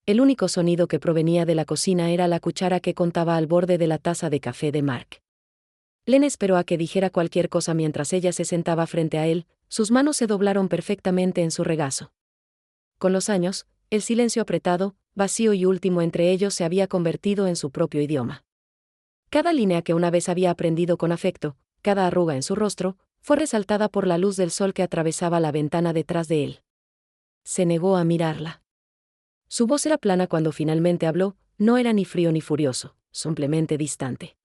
El único sonido que provenía de la cocina era la cuchara que contaba al borde de la taza de café de Mark. Lena esperó a que dijera cualquier cosa mientras ella se sentaba frente a él, sus manos se doblaron perfectamente en su regazo. Con los años, el silencio apretado, vacío y último entre ellos se había convertido en su propio idioma. Cada línea que una vez había aprendido con afecto, cada arruga en su rostro, fue resaltada por la luz del sol que atravesaba la ventana detrás de él. Se negó a mirarla. Su voz era plana cuando finalmente habló, no era ni frío ni furioso, simplemente distante.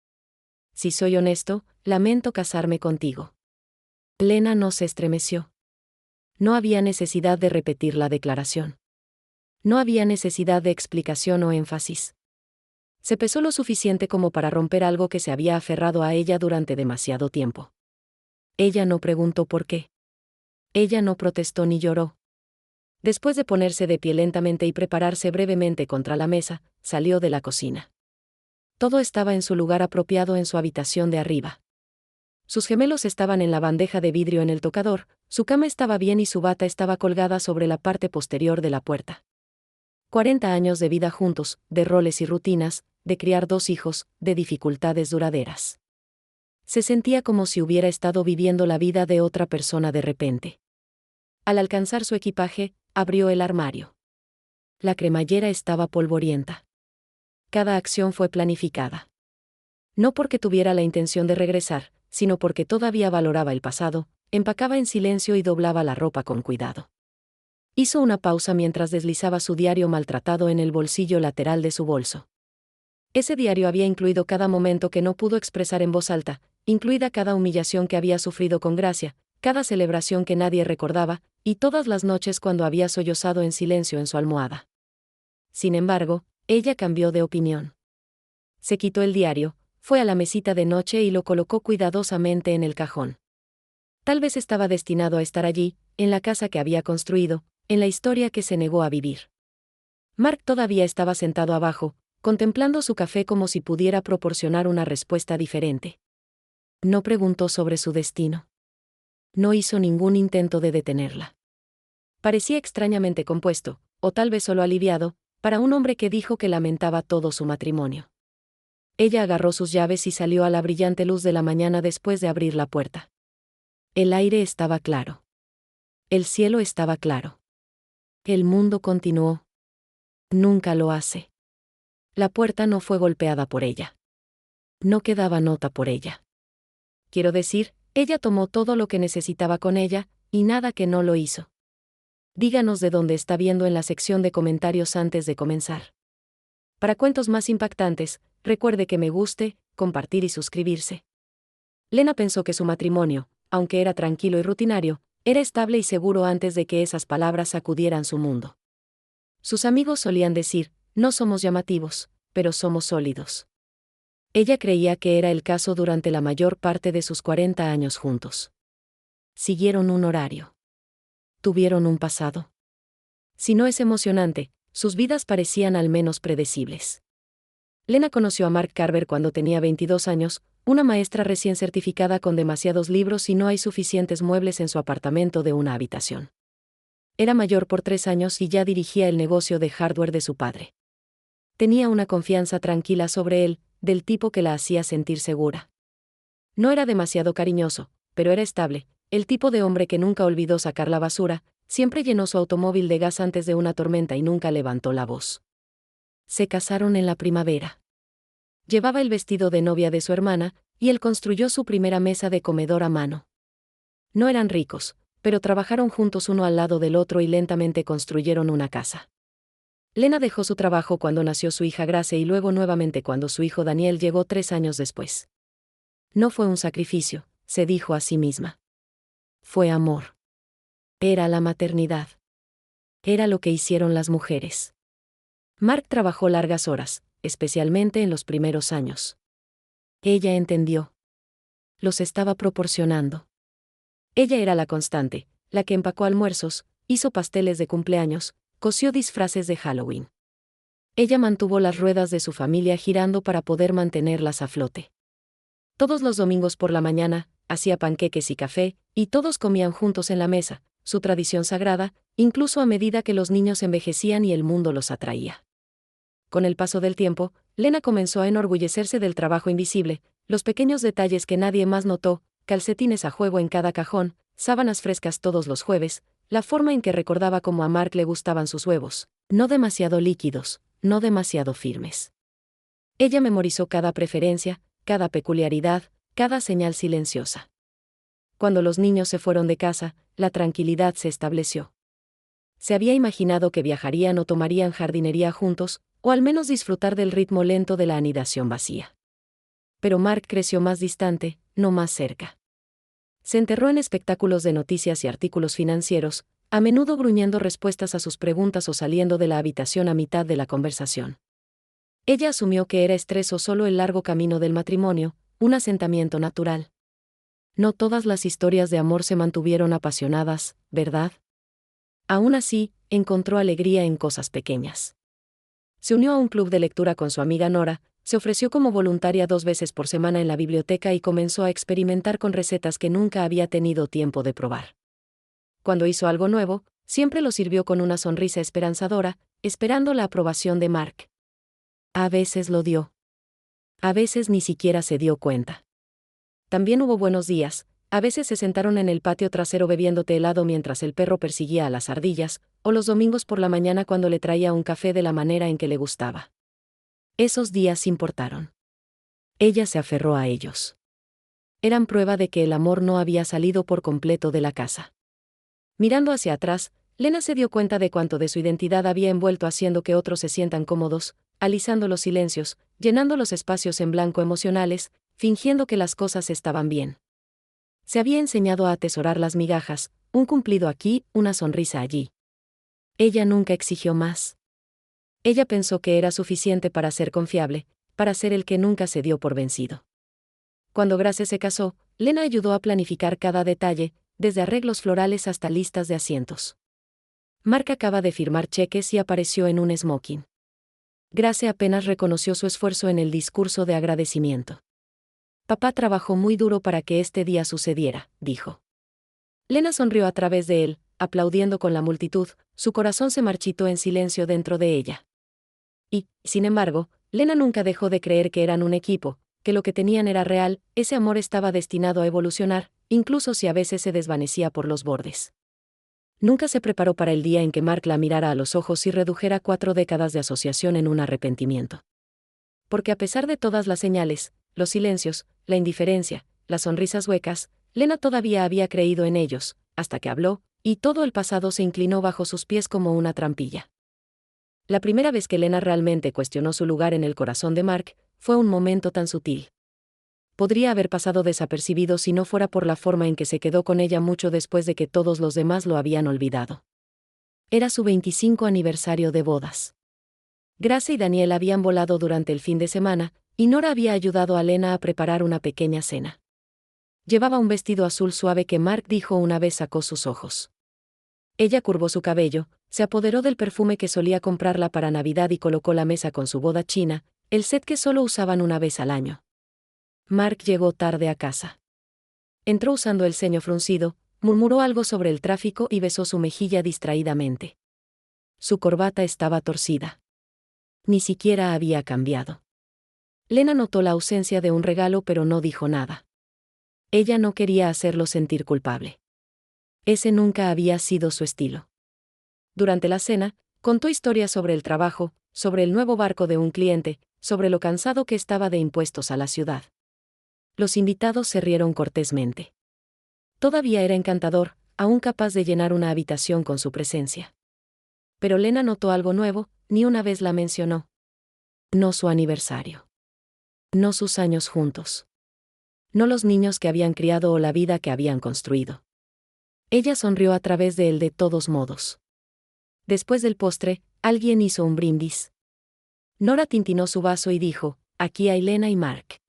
Si soy honesto, lamento casarme contigo. Lena no se estremeció. No había necesidad de repetir la declaración. No había necesidad de explicación o énfasis. Se pesó lo suficiente como para romper algo que se había aferrado a ella durante demasiado tiempo. Ella no preguntó por qué. Ella no protestó ni lloró. Después de ponerse de pie lentamente y prepararse brevemente contra la mesa, salió de la cocina. Todo estaba en su lugar apropiado en su habitación de arriba. Sus gemelos estaban en la bandeja de vidrio en el tocador, su cama estaba bien y su bata estaba colgada sobre la parte posterior de la puerta. 40 años de vida juntos, de roles y rutinas, de criar 2 hijos, de dificultades duraderas. Se sentía como si hubiera estado viviendo la vida de otra persona de repente. Al alcanzar su equipaje, abrió el armario. La cremallera estaba polvorienta. Cada acción fue planificada. No porque tuviera la intención de regresar, sino porque todavía valoraba el pasado, empacaba en silencio y doblaba la ropa con cuidado. Hizo una pausa mientras deslizaba su diario maltratado en el bolsillo lateral de su bolso. Ese diario había incluido cada momento que no pudo expresar en voz alta, incluida cada humillación que había sufrido con gracia, cada celebración que nadie recordaba, y todas las noches cuando había sollozado en silencio en su almohada. Sin embargo, ella cambió de opinión. Se quitó el diario, fue a la mesita de noche y lo colocó cuidadosamente en el cajón. Tal vez estaba destinado a estar allí, en la casa que había construido, en la historia que se negó a vivir. Mark todavía estaba sentado abajo, contemplando su café como si pudiera proporcionar una respuesta diferente. No preguntó sobre su destino. No hizo ningún intento de detenerla. Parecía extrañamente compuesto, o tal vez solo aliviado, para un hombre que dijo que lamentaba todo su matrimonio. Ella agarró sus llaves y salió a la brillante luz de la mañana después de abrir la puerta. El aire estaba claro. El cielo estaba claro. El mundo continuó. Nunca lo hace. La puerta no fue golpeada por ella. No quedaba nota por ella. Quiero decir, ella tomó todo lo que necesitaba con ella, y nada que no lo hizo. Díganos de dónde está viendo en la sección de comentarios antes de comenzar. Para cuentos más impactantes, recuerde que me guste, compartir y suscribirse. Lena pensó que su matrimonio, aunque era tranquilo y rutinario, era estable y seguro antes de que esas palabras sacudieran su mundo. Sus amigos solían decir, no somos llamativos, pero somos sólidos. Ella creía que era el caso durante la mayor parte de sus 40 años juntos. Siguieron un horario. Tuvieron un pasado. Si no es emocionante, sus vidas parecían al menos predecibles. Lena conoció a Mark Carver cuando tenía 22 años, una maestra recién certificada con demasiados libros y no hay suficientes muebles en su apartamento de una habitación. Era mayor por 3 años y ya dirigía el negocio de hardware de su padre. Tenía una confianza tranquila sobre él, del tipo que la hacía sentir segura. No era demasiado cariñoso, pero era estable, el tipo de hombre que nunca olvidó sacar la basura, siempre llenó su automóvil de gas antes de una tormenta y nunca levantó la voz. Se casaron en la primavera. Llevaba el vestido de novia de su hermana, y él construyó su primera mesa de comedor a mano. No eran ricos, pero trabajaron juntos uno al lado del otro y lentamente construyeron una casa. Lena dejó su trabajo cuando nació su hija Grace y luego nuevamente cuando su hijo Daniel llegó 3 años después. No fue un sacrificio, se dijo a sí misma. Fue amor. Era la maternidad. Era lo que hicieron las mujeres. Mark trabajó largas horas, especialmente en los primeros años. Ella entendió. Los estaba proporcionando. Ella era la constante, la que empacó almuerzos, hizo pasteles de cumpleaños, cosió disfraces de Halloween. Ella mantuvo las ruedas de su familia girando para poder mantenerlas a flote. Todos los domingos por la mañana, hacía panqueques y café, y todos comían juntos en la mesa, su tradición sagrada, incluso a medida que los niños envejecían y el mundo los atraía. Con el paso del tiempo, Lena comenzó a enorgullecerse del trabajo invisible, los pequeños detalles que nadie más notó, calcetines a juego en cada cajón, sábanas frescas todos los jueves, la forma en que recordaba cómo a Mark le gustaban sus huevos, no demasiado líquidos, no demasiado firmes. Ella memorizó cada preferencia, cada peculiaridad, cada señal silenciosa. Cuando los niños se fueron de casa, la tranquilidad se estableció. Se había imaginado que viajarían o tomarían jardinería juntos, o al menos disfrutar del ritmo lento de la anidación vacía. Pero Mark creció más distante, no más cerca. Se enterró en espectáculos de noticias y artículos financieros, a menudo gruñendo respuestas a sus preguntas o saliendo de la habitación a mitad de la conversación. Ella asumió que era estrés o solo el largo camino del matrimonio, un asentamiento natural. No todas las historias de amor se mantuvieron apasionadas, ¿verdad? Aún así, encontró alegría en cosas pequeñas. Se unió a un club de lectura con su amiga Nora, se ofreció como voluntaria 2 veces por semana en la biblioteca y comenzó a experimentar con recetas que nunca había tenido tiempo de probar. Cuando hizo algo nuevo, siempre lo sirvió con una sonrisa esperanzadora, esperando la aprobación de Mark. A veces lo dio. A veces ni siquiera se dio cuenta. También hubo buenos días, a veces se sentaron en el patio trasero bebiendo té helado mientras el perro perseguía a las ardillas, o los domingos por la mañana cuando le traía un café de la manera en que le gustaba. Esos días importaron. Ella se aferró a ellos. Eran prueba de que el amor no había salido por completo de la casa. Mirando hacia atrás, Lena se dio cuenta de cuánto de su identidad había envuelto haciendo que otros se sientan cómodos, alisando los silencios, llenando los espacios en blanco emocionales, fingiendo que las cosas estaban bien. Se había enseñado a atesorar las migajas, un cumplido aquí, una sonrisa allí. Ella nunca exigió más. Ella pensó que era suficiente para ser confiable, para ser el que nunca se dio por vencido. Cuando Grace se casó, Lena ayudó a planificar cada detalle, desde arreglos florales hasta listas de asientos. Mark acaba de firmar cheques y apareció en un smoking. Grace apenas reconoció su esfuerzo en el discurso de agradecimiento. Papá trabajó muy duro para que este día sucediera, dijo. Lena sonrió a través de él, aplaudiendo con la multitud, su corazón se marchitó en silencio dentro de ella. Y, sin embargo, Lena nunca dejó de creer que eran un equipo, que lo que tenían era real, ese amor estaba destinado a evolucionar, incluso si a veces se desvanecía por los bordes. Nunca se preparó para el día en que Mark la mirara a los ojos y redujera 4 décadas de asociación en un arrepentimiento. Porque a pesar de todas las señales, los silencios, la indiferencia, las sonrisas huecas, Lena todavía había creído en ellos, hasta que habló, y todo el pasado se inclinó bajo sus pies como una trampilla. La primera vez que Lena realmente cuestionó su lugar en el corazón de Mark, fue un momento tan sutil. Podría haber pasado desapercibido si no fuera por la forma en que se quedó con ella mucho después de que todos los demás lo habían olvidado. Era su 25 aniversario de bodas. Grace y Daniel habían volado durante el fin de semana, y Nora había ayudado a Lena a preparar una pequeña cena. Llevaba un vestido azul suave que Mark dijo una vez sacó sus ojos. Ella curvó su cabello, se apoderó del perfume que solía comprarla para Navidad y colocó la mesa con su boda china, el set que solo usaban una vez al año. Mark llegó tarde a casa. Entró usando el ceño fruncido, murmuró algo sobre el tráfico y besó su mejilla distraídamente. Su corbata estaba torcida. Ni siquiera había cambiado. Lena notó la ausencia de un regalo pero no dijo nada. Ella no quería hacerlo sentir culpable. Ese nunca había sido su estilo. Durante la cena, contó historias sobre el trabajo, sobre el nuevo barco de un cliente, sobre lo cansado que estaba de impuestos a la ciudad. Los invitados se rieron cortésmente. Todavía era encantador, aún capaz de llenar una habitación con su presencia. Pero Lena notó algo nuevo, ni una vez la mencionó. No su aniversario. No sus años juntos. No los niños que habían criado o la vida que habían construido. Ella sonrió a través de él de todos modos. Después del postre, alguien hizo un brindis. Nora tintinó su vaso y dijo, aquí hay Lena y Mark.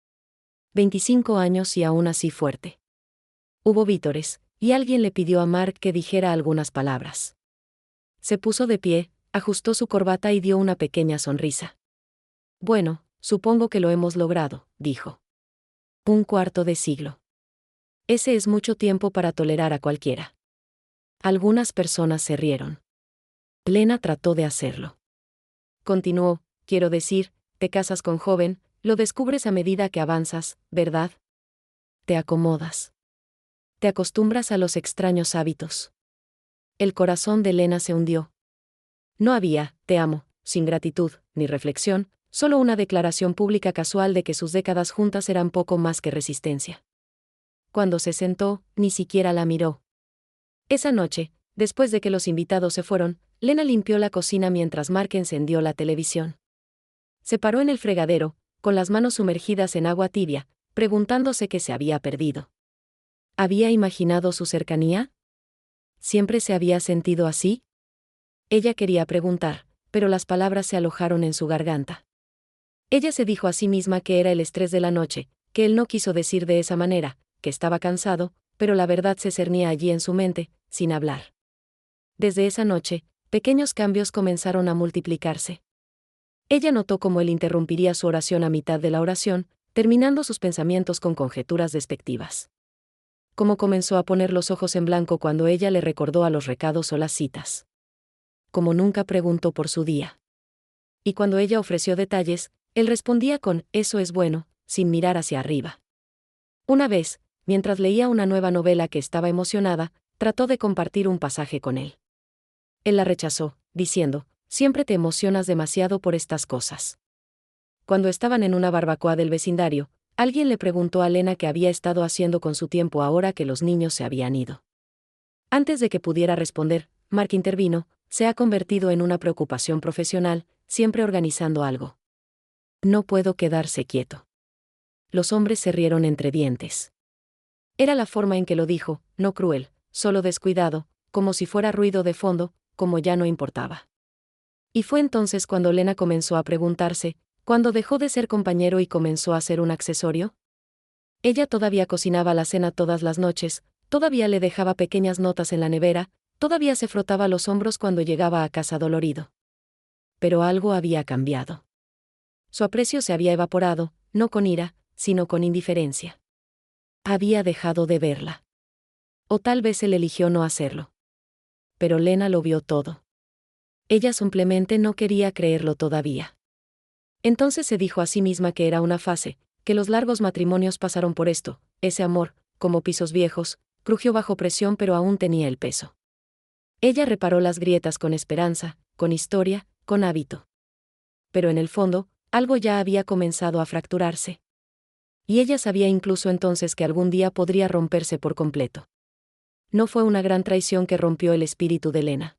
25 años y aún así fuerte. Hubo vítores, y alguien le pidió a Mark que dijera algunas palabras. Se puso de pie, ajustó su corbata y dio una pequeña sonrisa. Bueno, supongo que lo hemos logrado, dijo. 1/4 de siglo. Ese es mucho tiempo para tolerar a cualquiera. Algunas personas se rieron. Lena trató de hacerlo. Continuó, quiero decir, te casas con joven, lo descubres a medida que avanzas, ¿verdad? Te acomodas. Te acostumbras a los extraños hábitos. El corazón de Lena se hundió. No había, te amo, sin gratitud, ni reflexión, solo una declaración pública casual de que sus décadas juntas eran poco más que resistencia. Cuando se sentó, ni siquiera la miró. Esa noche, después de que los invitados se fueron, Lena limpió la cocina mientras Mark encendió la televisión. Se paró en el fregadero, con las manos sumergidas en agua tibia, preguntándose qué se había perdido. ¿Había imaginado su cercanía? ¿Siempre se había sentido así? Ella quería preguntar, pero las palabras se alojaron en su garganta. Ella se dijo a sí misma que era el estrés de la noche, que él no quiso decir de esa manera, que estaba cansado, pero la verdad se cernía allí en su mente, sin hablar. Desde esa noche, pequeños cambios comenzaron a multiplicarse. Ella notó cómo él interrumpiría su oración a mitad de la oración, terminando sus pensamientos con conjeturas despectivas. Cómo comenzó a poner los ojos en blanco cuando ella le recordó a los recados o las citas. Como nunca preguntó por su día. Y cuando ella ofreció detalles, él respondía con, eso es bueno, sin mirar hacia arriba. Una vez, mientras leía una nueva novela que estaba emocionada, trató de compartir un pasaje con él. Él la rechazó, diciendo, siempre te emocionas demasiado por estas cosas. Cuando estaban en una barbacoa del vecindario, alguien le preguntó a Lena qué había estado haciendo con su tiempo ahora que los niños se habían ido. Antes de que pudiera responder, Mark intervino, se ha convertido en una preocupación profesional, siempre organizando algo. No puedo quedarse quieto. Los hombres se rieron entre dientes. Era la forma en que lo dijo, no cruel, solo descuidado, como si fuera ruido de fondo, como ya no importaba. Y fue entonces cuando Lena comenzó a preguntarse, ¿cuándo dejó de ser compañero y comenzó a ser un accesorio? Ella todavía cocinaba la cena todas las noches, todavía le dejaba pequeñas notas en la nevera, todavía se frotaba los hombros cuando llegaba a casa dolorido. Pero algo había cambiado. Su aprecio se había evaporado, no con ira, sino con indiferencia. Había dejado de verla. O tal vez él eligió no hacerlo. Pero Lena lo vio todo. Ella simplemente no quería creerlo todavía. Entonces se dijo a sí misma que era una fase, que los largos matrimonios pasaron por esto, ese amor, como pisos viejos, crujió bajo presión pero aún tenía el peso. Ella reparó las grietas con esperanza, con historia, con hábito. Pero en el fondo, algo ya había comenzado a fracturarse. Y ella sabía incluso entonces que algún día podría romperse por completo. No fue una gran traición que rompió el espíritu de Lena.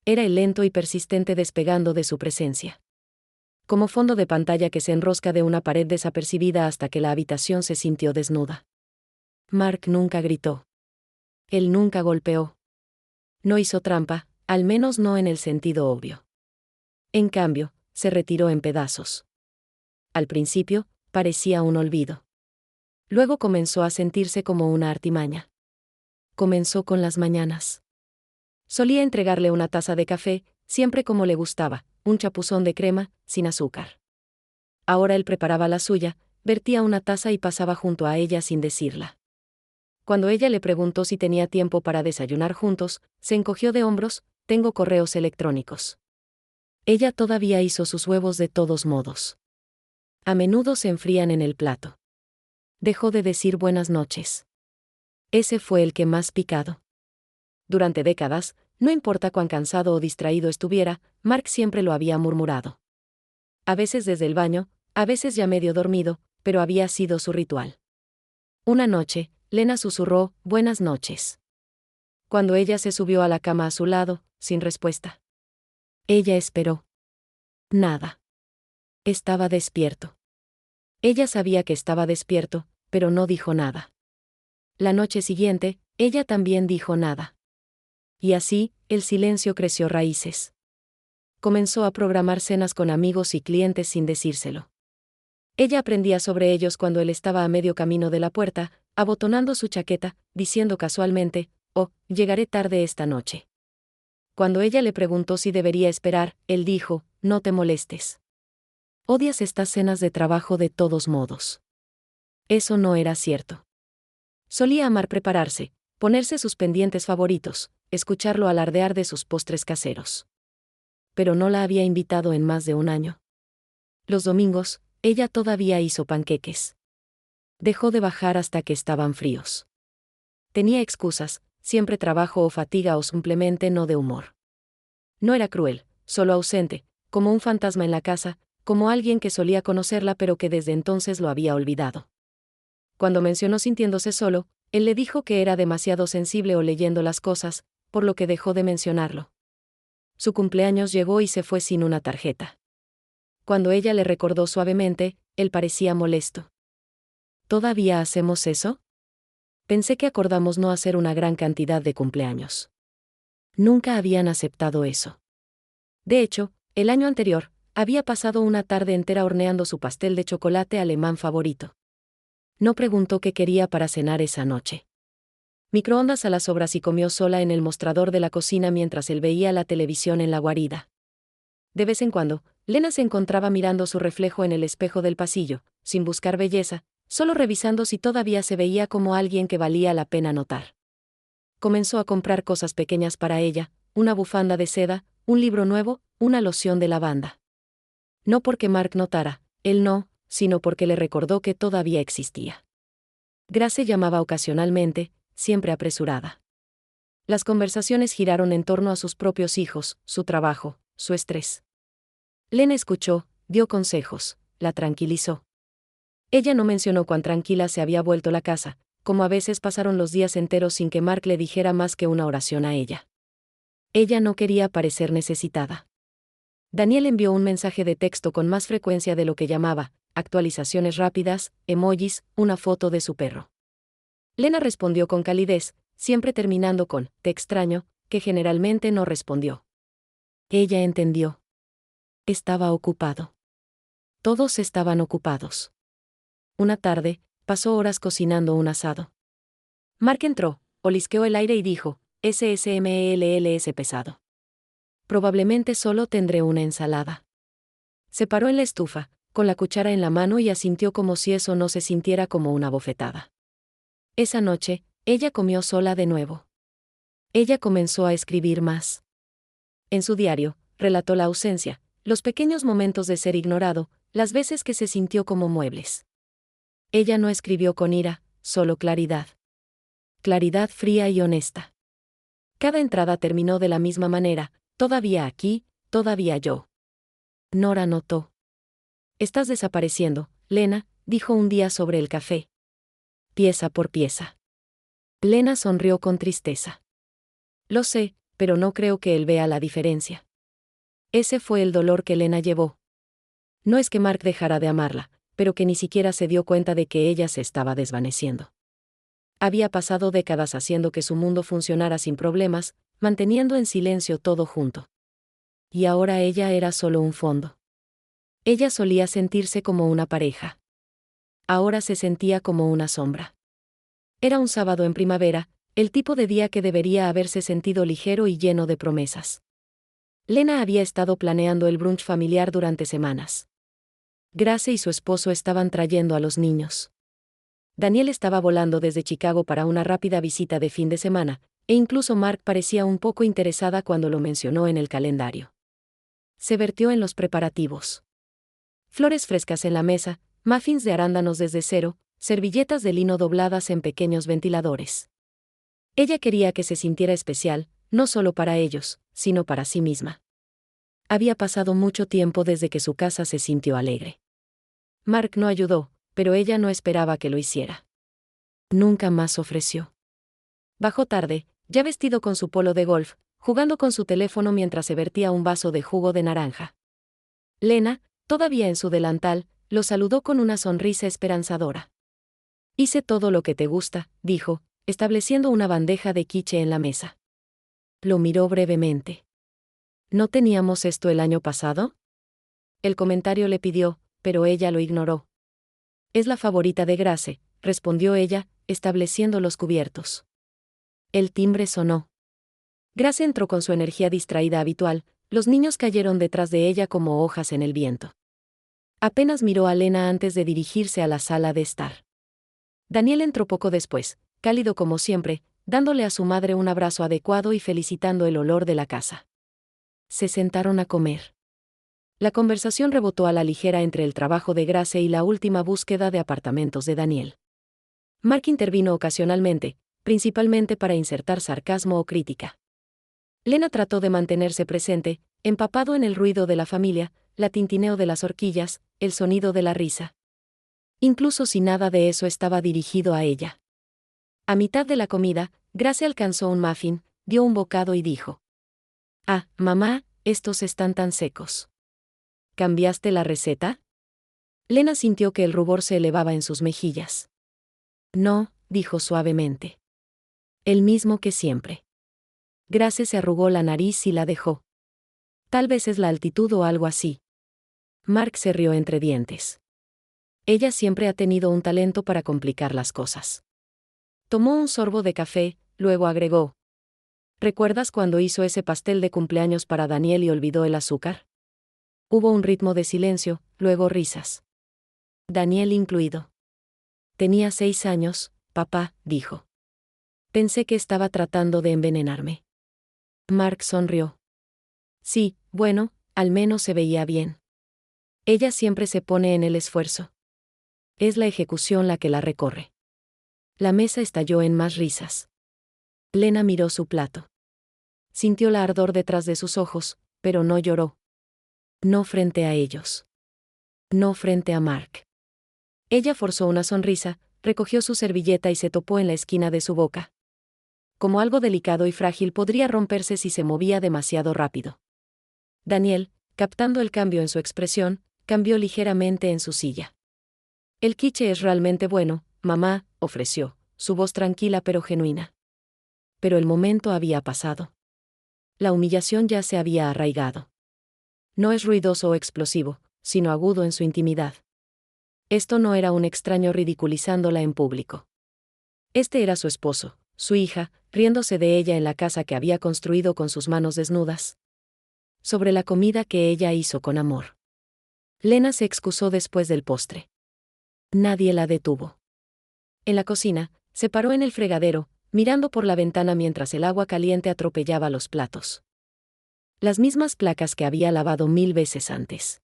Era el lento y persistente despegando de su presencia. Como fondo de pantalla que se enrosca de una pared desapercibida hasta que la habitación se sintió desnuda. Mark nunca gritó. Él nunca golpeó. No hizo trampa, al menos no en el sentido obvio. En cambio, se retiró en pedazos. Al principio, parecía un olvido. Luego comenzó a sentirse como una artimaña. Comenzó con las mañanas. Solía entregarle una taza de café, siempre como le gustaba, un chapuzón de crema, sin azúcar. Ahora él preparaba la suya, vertía una taza y pasaba junto a ella sin decirla. Cuando ella le preguntó si tenía tiempo para desayunar juntos, se encogió de hombros, tengo correos electrónicos. Ella todavía hizo sus huevos de todos modos. A menudo se enfrían en el plato. Dejó de decir buenas noches. Ese fue el que más picado. Durante décadas, no importa cuán cansado o distraído estuviera, Mark siempre lo había murmurado. A veces desde el baño, a veces ya medio dormido, pero había sido su ritual. Una noche, Lena susurró, buenas noches. Cuando ella se subió a la cama a su lado, sin respuesta. Ella esperó. Nada. Estaba despierto. Ella sabía que estaba despierto, pero no dijo nada. La noche siguiente, ella también dijo nada. Y así, el silencio creció raíces. Comenzó a programar cenas con amigos y clientes sin decírselo. Ella aprendía sobre ellos cuando él estaba a medio camino de la puerta, abotonando su chaqueta, diciendo casualmente, oh, llegaré tarde esta noche. Cuando ella le preguntó si debería esperar, él dijo, no te molestes. Odias estas cenas de trabajo de todos modos. Eso no era cierto. Solía amar prepararse, ponerse sus pendientes favoritos, escucharlo alardear de sus postres caseros. Pero no la había invitado en más de un año. Los domingos, ella todavía hizo panqueques. Dejó de bajar hasta que estaban fríos. Tenía excusas, siempre trabajo o fatiga o simplemente no de humor. No era cruel, solo ausente, como un fantasma en la casa, como alguien que solía conocerla pero que desde entonces lo había olvidado. Cuando mencionó sintiéndose solo, él le dijo que era demasiado sensible o leyendo las cosas, por lo que dejó de mencionarlo. Su cumpleaños llegó y se fue sin una tarjeta. Cuando ella le recordó suavemente, él parecía molesto. ¿Todavía hacemos eso? Pensé que acordamos no hacer una gran cantidad de cumpleaños. Nunca habían aceptado eso. De hecho, el año anterior, había pasado una tarde entera horneando su pastel de chocolate alemán favorito. No preguntó qué quería para cenar esa noche. Microondas a las obras y comió sola en el mostrador de la cocina mientras él veía la televisión en la guarida. De vez en cuando, Lena se encontraba mirando su reflejo en el espejo del pasillo, sin buscar belleza, solo revisando si todavía se veía como alguien que valía la pena notar. Comenzó a comprar cosas pequeñas para ella, una bufanda de seda, un libro nuevo, una loción de lavanda. No porque Mark notara, él no, sino porque le recordó que todavía existía. Grace llamaba ocasionalmente, siempre apresurada. Las conversaciones giraron en torno a sus propios hijos, su trabajo, su estrés. Lena escuchó, dio consejos, la tranquilizó. Ella no mencionó cuán tranquila se había vuelto la casa, como a veces pasaron los días enteros sin que Mark le dijera más que una oración a ella. Ella no quería parecer necesitada. Daniel envió un mensaje de texto con más frecuencia de lo que llamaba, actualizaciones rápidas, emojis, una foto de su perro. Lena respondió con calidez, siempre terminando con «te extraño», que generalmente no respondió. Ella entendió. Estaba ocupado. Todos estaban ocupados. Una tarde, pasó horas cocinando un asado. Mark entró, olisqueó el aire y dijo, SSMELLS pesado. Probablemente solo tendré una ensalada. Se paró en la estufa, con la cuchara en la mano y asintió como si eso no se sintiera como una bofetada. Esa noche, ella comió sola de nuevo. Ella comenzó a escribir más. En su diario, relató la ausencia, los pequeños momentos de ser ignorado, las veces que se sintió como muebles. Ella no escribió con ira, solo claridad. Claridad fría y honesta. Cada entrada terminó de la misma manera, todavía aquí, todavía yo. Nora notó. Estás desapareciendo, Lena, dijo un día sobre el café. Pieza por pieza. Lena sonrió con tristeza. Lo sé, pero no creo que él vea la diferencia. Ese fue el dolor que Lena llevó. No es que Mark dejara de amarla, pero que ni siquiera se dio cuenta de que ella se estaba desvaneciendo. Había pasado décadas haciendo que su mundo funcionara sin problemas, manteniendo en silencio todo junto. Y ahora ella era solo un fondo. Ella solía sentirse como una pareja. Ahora se sentía como una sombra. Era un sábado en primavera, el tipo de día que debería haberse sentido ligero y lleno de promesas. Lena había estado planeando el brunch familiar durante semanas. Grace y su esposo estaban trayendo a los niños. Daniel estaba volando desde Chicago para una rápida visita de fin de semana, e incluso Mark parecía un poco interesada cuando lo mencionó en el calendario. Se vertió en los preparativos. Flores frescas en la mesa, muffins de arándanos desde cero, servilletas de lino dobladas en pequeños ventiladores. Ella quería que se sintiera especial, no solo para ellos, sino para sí misma. Había pasado mucho tiempo desde que su casa se sintió alegre. Mark no ayudó, pero ella no esperaba que lo hiciera. Nunca más ofreció. Bajó tarde, ya vestido con su polo de golf, jugando con su teléfono mientras se vertía un vaso de jugo de naranja. Lena, todavía en su delantal, lo saludó con una sonrisa esperanzadora. Hice todo lo que te gusta, dijo, estableciendo una bandeja de quiche en la mesa. Lo miró brevemente. ¿No teníamos esto el año pasado? El comentario le pidió, pero ella lo ignoró. Es la favorita de Grace, respondió ella, estableciendo los cubiertos. El timbre sonó. Grace entró con su energía distraída habitual, los niños cayeron detrás de ella como hojas en el viento. Apenas miró a Lena antes de dirigirse a la sala de estar. Daniel entró poco después, cálido como siempre, dándole a su madre un abrazo adecuado y felicitando el olor de la casa. Se sentaron a comer. La conversación rebotó a la ligera entre el trabajo de Grace y la última búsqueda de apartamentos de Daniel. Mark intervino ocasionalmente, principalmente para insertar sarcasmo o crítica. Lena trató de mantenerse presente, empapado en el ruido de la familia, la tintineo de las horquillas, el sonido de la risa. Incluso si nada de eso estaba dirigido a ella. A mitad de la comida, Grace alcanzó un muffin, dio un bocado y dijo: «Ah, mamá, estos están tan secos». ¿Cambiaste la receta? Lena sintió que el rubor se elevaba en sus mejillas. No, dijo suavemente. El mismo que siempre. Grace se arrugó la nariz y la dejó. Tal vez es la altitud o algo así. Mark se rió entre dientes. Ella siempre ha tenido un talento para complicar las cosas. Tomó un sorbo de café, luego agregó: ¿recuerdas cuando hizo ese pastel de cumpleaños para Daniel y olvidó el azúcar? Hubo un ritmo de silencio, luego risas. Daniel incluido. Tenía 6 años, papá, dijo. Pensé que estaba tratando de envenenarme. Mark sonrió. Sí, bueno, al menos se veía bien. Ella siempre se pone en el esfuerzo. Es la ejecución la que la recorre. La mesa estalló en más risas. Lena miró su plato. Sintió la ardor detrás de sus ojos, pero no lloró. No frente a ellos. No frente a Mark. Ella forzó una sonrisa, recogió su servilleta y se topó en la esquina de su boca. Como algo delicado y frágil podría romperse si se movía demasiado rápido. Daniel, captando el cambio en su expresión, cambió ligeramente en su silla. El quiche es realmente bueno, mamá, ofreció, su voz tranquila pero genuina. Pero el momento había pasado. La humillación ya se había arraigado. No es ruidoso o explosivo, sino agudo en su intimidad. Esto no era un extraño ridiculizándola en público. Este era su esposo, su hija, riéndose de ella en la casa que había construido con sus manos desnudas. Sobre la comida que ella hizo con amor. Lena se excusó después del postre. Nadie la detuvo. En la cocina, se paró en el fregadero, mirando por la ventana mientras el agua caliente atropellaba los platos. Las mismas placas que había lavado 1000 veces antes.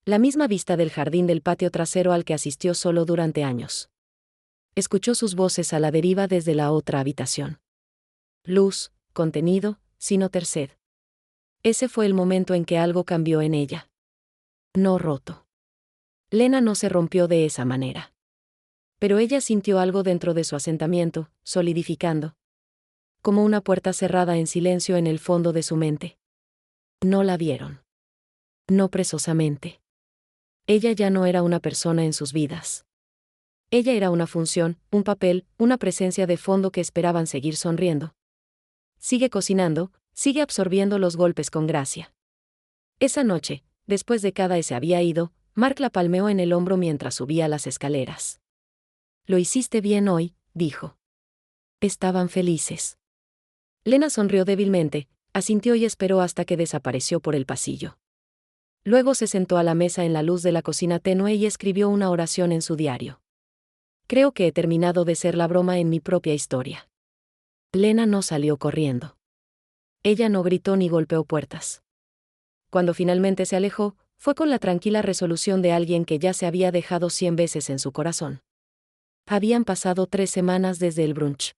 La misma vista del jardín del patio trasero al que asistió solo durante años. Escuchó sus voces a la deriva desde la otra habitación. Luz, contenido, sino terced. Ese fue el momento en que algo cambió en ella. No roto. Lena no se rompió de esa manera. Pero ella sintió algo dentro de su asentamiento, solidificando. Como una puerta cerrada en silencio en el fondo de su mente. No la vieron. No presosamente. Ella ya no era una persona en sus vidas. Ella era una función, un papel, una presencia de fondo que esperaban seguir sonriendo. Sigue cocinando, sigue absorbiendo los golpes con gracia. Esa noche, después de cada se había ido, Mark la palmeó en el hombro mientras subía las escaleras. Lo hiciste bien hoy, dijo. Estaban felices. Lena sonrió débilmente, asintió y esperó hasta que desapareció por el pasillo. Luego se sentó a la mesa en la luz de la cocina tenue y escribió una oración en su diario. Creo que he terminado de ser la broma en mi propia historia. Lena no salió corriendo. Ella no gritó ni golpeó puertas. Cuando finalmente se alejó, fue con la tranquila resolución de alguien que ya se había dejado 100 veces en su corazón. Habían pasado 3 semanas desde el brunch.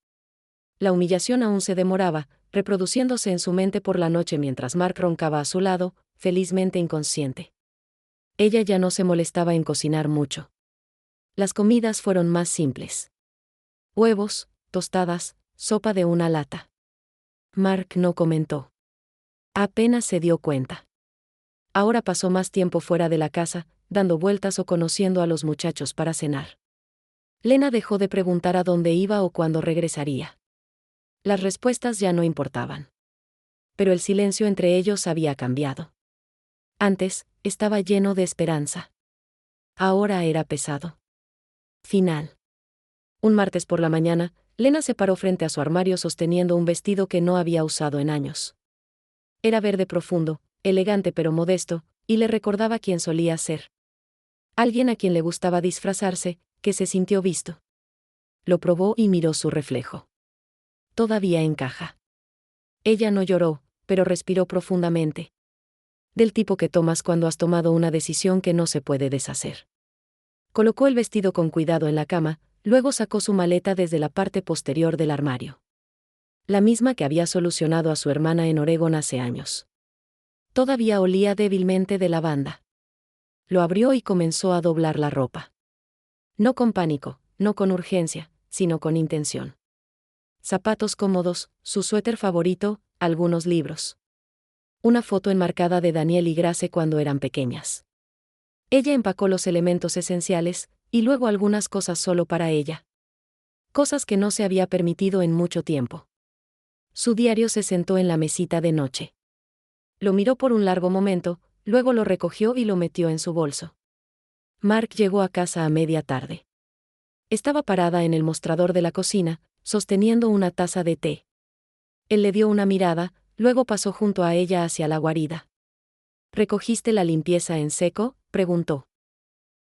La humillación aún se demoraba, reproduciéndose en su mente por la noche mientras Mark roncaba a su lado, felizmente inconsciente. Ella ya no se molestaba en cocinar mucho. Las comidas fueron más simples. Huevos, tostadas, sopa de una lata. Mark no comentó. Apenas se dio cuenta. Ahora pasó más tiempo fuera de la casa, dando vueltas o conociendo a los muchachos para cenar. Lena dejó de preguntar a dónde iba o cuándo regresaría. Las respuestas ya no importaban. Pero el silencio entre ellos había cambiado. Antes, estaba lleno de esperanza. Ahora era pesado. Final. Un martes por la mañana, Lena se paró frente a su armario sosteniendo un vestido que no había usado en años. Era verde profundo, elegante pero modesto, y le recordaba quién solía ser. Alguien a quien le gustaba disfrazarse, que se sintió visto. Lo probó y miró su reflejo. Todavía encaja. Ella no lloró, pero respiró profundamente. del tipo que tomas cuando has tomado una decisión que no se puede deshacer. Colocó el vestido con cuidado en la cama, luego sacó su maleta desde la parte posterior del armario. La misma que había solucionado a su hermana en Oregón hace años. Todavía olía débilmente de lavanda. Lo abrió y comenzó a doblar la ropa. No con pánico, no con urgencia, sino con intención. Zapatos cómodos, su suéter favorito, algunos libros. Una foto enmarcada de Daniel y Grace cuando eran pequeñas. Ella empacó los elementos esenciales, y luego algunas cosas solo para ella. Cosas que no se había permitido en mucho tiempo. Su diario se sentó en la mesita de noche. Lo miró por un largo momento, luego lo recogió y lo metió en su bolso. Mark llegó a casa a media tarde. Estaba parada en el mostrador de la cocina, sosteniendo una taza de té. Él le dio una mirada, luego pasó junto a ella hacia la guarida. ¿Recogiste la limpieza en seco?, preguntó.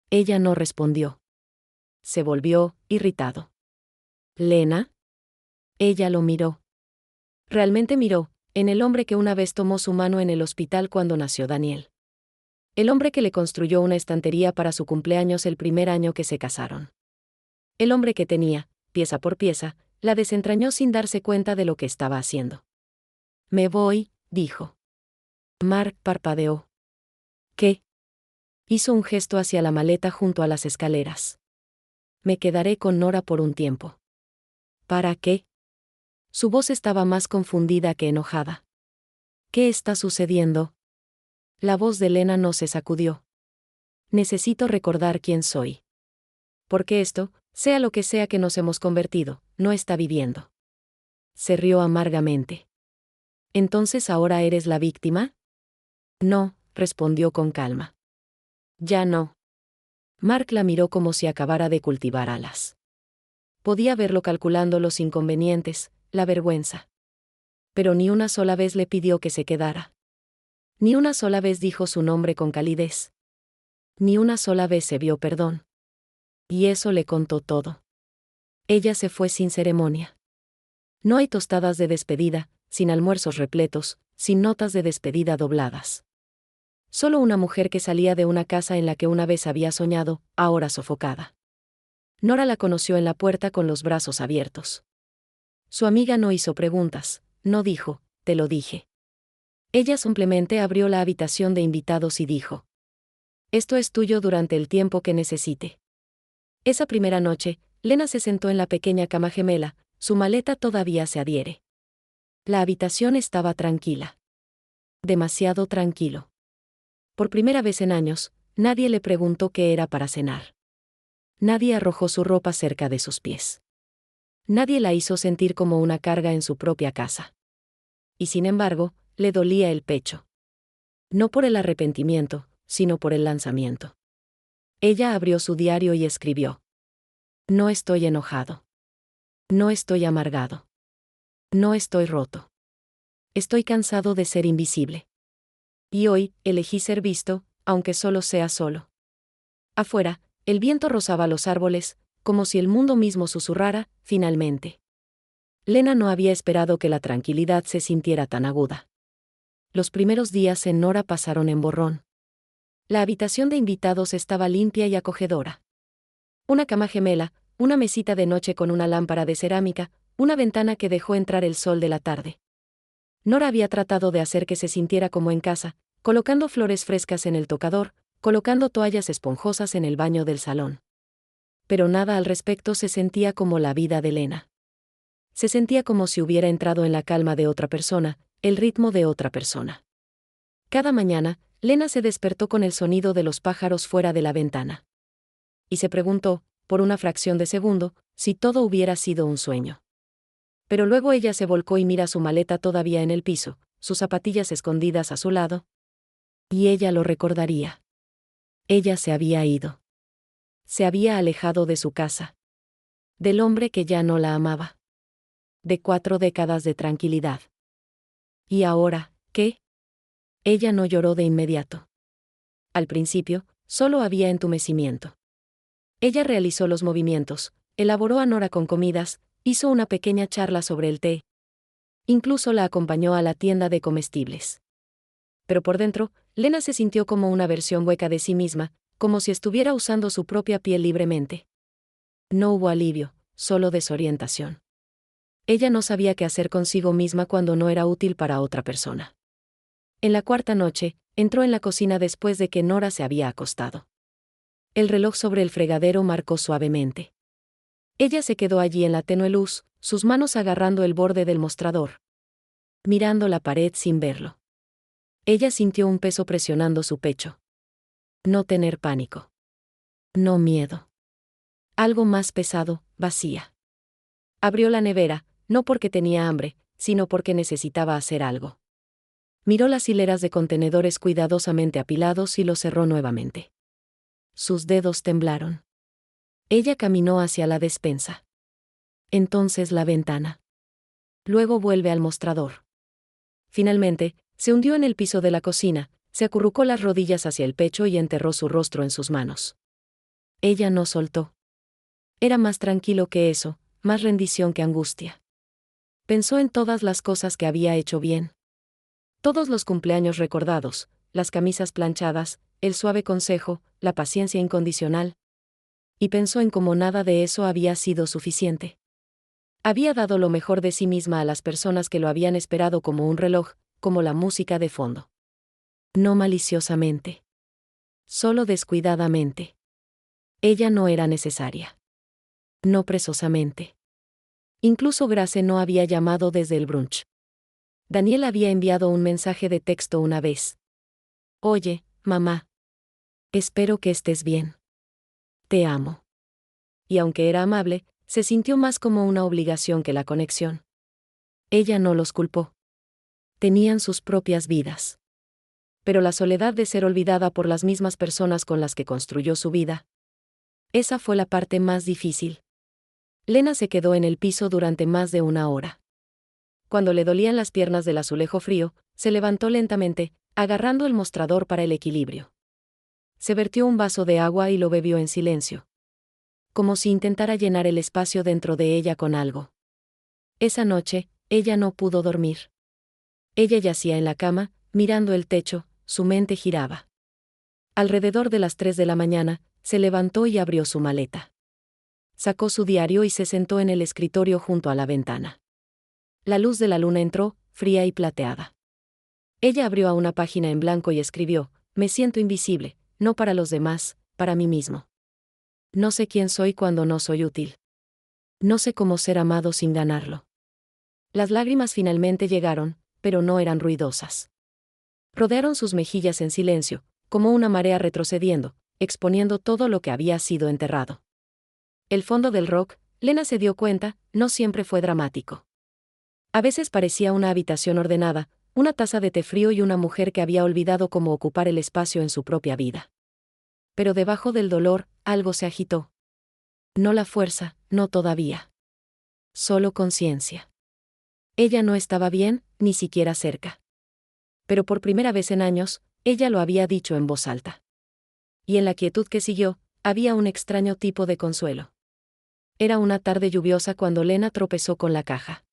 Ella no respondió. Se volvió, irritado. ¿Lena? Ella lo miró. Realmente miró, en el hombre que una vez tomó su mano en el hospital cuando nació Daniel. El hombre que le construyó una estantería para su cumpleaños el primer año que se casaron. El hombre que tenía, pieza por pieza, la desentrañó sin darse cuenta de lo que estaba haciendo. Me voy, dijo. Mark parpadeó. ¿Qué? Hizo un gesto hacia la maleta junto a las escaleras. Me quedaré con Nora por un tiempo. ¿Para qué? Su voz estaba más confundida que enojada. ¿Qué está sucediendo? La voz de Lena no se sacudió. Necesito recordar quién soy. Porque esto, sea lo que sea que nos hemos convertido, no está viviendo. Se rió amargamente. ¿Entonces ahora eres la víctima? No, respondió con calma. Ya no. Mark la miró como si acabara de cultivar alas. Podía verlo calculando los inconvenientes, la vergüenza. Pero ni una sola vez le pidió que se quedara. Ni una sola vez dijo su nombre con calidez. Ni una sola vez se vio perdón. Y eso le contó todo. Ella se fue sin ceremonia. No hay tostadas de despedida, sin almuerzos repletos, sin notas de despedida dobladas. Solo una mujer que salía de una casa en la que una vez había soñado, ahora sofocada. Nora la conoció en la puerta con los brazos abiertos. Su amiga no hizo preguntas, no dijo, te lo dije. Ella simplemente abrió la habitación de invitados y dijo: esto es tuyo durante el tiempo que necesite. Esa primera noche, Lena se sentó en la pequeña cama gemela, su maleta todavía se adhiere. La habitación estaba tranquila. Demasiado tranquilo. Por primera vez en años, nadie le preguntó qué era para cenar. Nadie arrojó su ropa cerca de sus pies. Nadie la hizo sentir como una carga en su propia casa. Y sin embargo, le dolía el pecho. No por el arrepentimiento, sino por el lanzamiento. Ella abrió su diario y escribió: no estoy enojado. No estoy amargado. No estoy roto. Estoy cansado de ser invisible. Y hoy, elegí ser visto, aunque solo sea solo. Afuera, el viento rozaba los árboles, como si el mundo mismo susurrara, finalmente. Lena no había esperado que la tranquilidad se sintiera tan aguda. Los primeros días en Nora pasaron en borrón. La habitación de invitados estaba limpia y acogedora. Una cama gemela, una mesita de noche con una lámpara de cerámica, una ventana que dejó entrar el sol de la tarde. Nora había tratado de hacer que se sintiera como en casa, colocando flores frescas en el tocador, colocando toallas esponjosas en el baño del salón. Pero nada al respecto se sentía como la vida de Lena. Se sentía como si hubiera entrado en la calma de otra persona, el ritmo de otra persona. Cada mañana, Lena se despertó con el sonido de los pájaros fuera de la ventana. Y se preguntó, por una fracción de segundo, si todo hubiera sido un sueño. Pero luego ella se volcó y mira su maleta todavía en el piso, sus zapatillas escondidas a su lado. Y ella lo recordaría. Ella se había ido. Se había alejado de su casa. Del hombre que ya no la amaba. De 4 décadas de tranquilidad. ¿Y ahora, qué? Ella no lloró de inmediato. Al principio, solo había entumecimiento. Ella realizó los movimientos, elaboró a Nora con comidas, hizo una pequeña charla sobre el té. Incluso la acompañó a la tienda de comestibles. Pero por dentro, Lena se sintió como una versión hueca de sí misma, como si estuviera usando su propia piel libremente. No hubo alivio, solo desorientación. Ella no sabía qué hacer consigo misma cuando no era útil para otra persona. En la cuarta noche, entró en la cocina después de que Nora se había acostado. El reloj sobre el fregadero marcó suavemente. Ella se quedó allí en la tenue luz, sus manos agarrando el borde del mostrador, mirando la pared sin verlo. Ella sintió un peso presionando su pecho. No tener pánico. No miedo. Algo más pesado, vacía. Abrió la nevera, no porque tenía hambre, sino porque necesitaba hacer algo. Miró las hileras de contenedores cuidadosamente apilados y los cerró nuevamente. Sus dedos temblaron. Ella caminó hacia la despensa. Entonces la ventana. Luego vuelve al mostrador. Finalmente, se hundió en el piso de la cocina, se acurrucó las rodillas hacia el pecho y enterró su rostro en sus manos. Ella no soltó. Era más tranquilo que eso, más rendición que angustia. Pensó en todas las cosas que había hecho bien. Todos los cumpleaños recordados, las camisas planchadas, el suave consejo, la paciencia incondicional. Y pensó en cómo nada de eso había sido suficiente. Había dado lo mejor de sí misma a las personas que lo habían esperado como un reloj, como la música de fondo. No maliciosamente. Solo descuidadamente. Ella no era necesaria. No presosamente. Incluso Grace no había llamado desde el brunch. Daniel había enviado un mensaje de texto una vez. Oye, mamá. Espero que estés bien. Te amo. Y aunque era amable, se sintió más como una obligación que la conexión. Ella no los culpó. Tenían sus propias vidas. Pero la soledad de ser olvidada por las mismas personas con las que construyó su vida. Esa fue la parte más difícil. Lena se quedó en el piso durante más de una hora. Cuando le dolían las piernas del azulejo frío, se levantó lentamente, agarrando el mostrador para el equilibrio. Se vertió un vaso de agua y lo bebió en silencio. Como si intentara llenar el espacio dentro de ella con algo. Esa noche, ella no pudo dormir. Ella yacía en la cama, mirando el techo, su mente giraba. Alrededor de las 3 de la mañana, se levantó y abrió su maleta. Sacó su diario y se sentó en el escritorio junto a la ventana. La luz de la luna entró, fría y plateada. Ella abrió a una página en blanco y escribió: me siento invisible, no para los demás, para mí mismo. No sé quién soy cuando no soy útil. No sé cómo ser amado sin ganarlo. Las lágrimas finalmente llegaron, pero no eran ruidosas. Rodearon sus mejillas en silencio, como una marea retrocediendo, exponiendo todo lo que había sido enterrado. El fondo del rock, Lena se dio cuenta, no siempre fue dramático. A veces parecía una habitación ordenada, una taza de té frío y una mujer que había olvidado cómo ocupar el espacio en su propia vida. Pero debajo del dolor, algo se agitó. No la fuerza, no todavía. Solo conciencia. Ella no estaba bien, ni siquiera cerca. Pero por primera vez en años, ella lo había dicho en voz alta. Y en la quietud que siguió, había un extraño tipo de consuelo. Era una tarde lluviosa cuando Lena tropezó con la caja.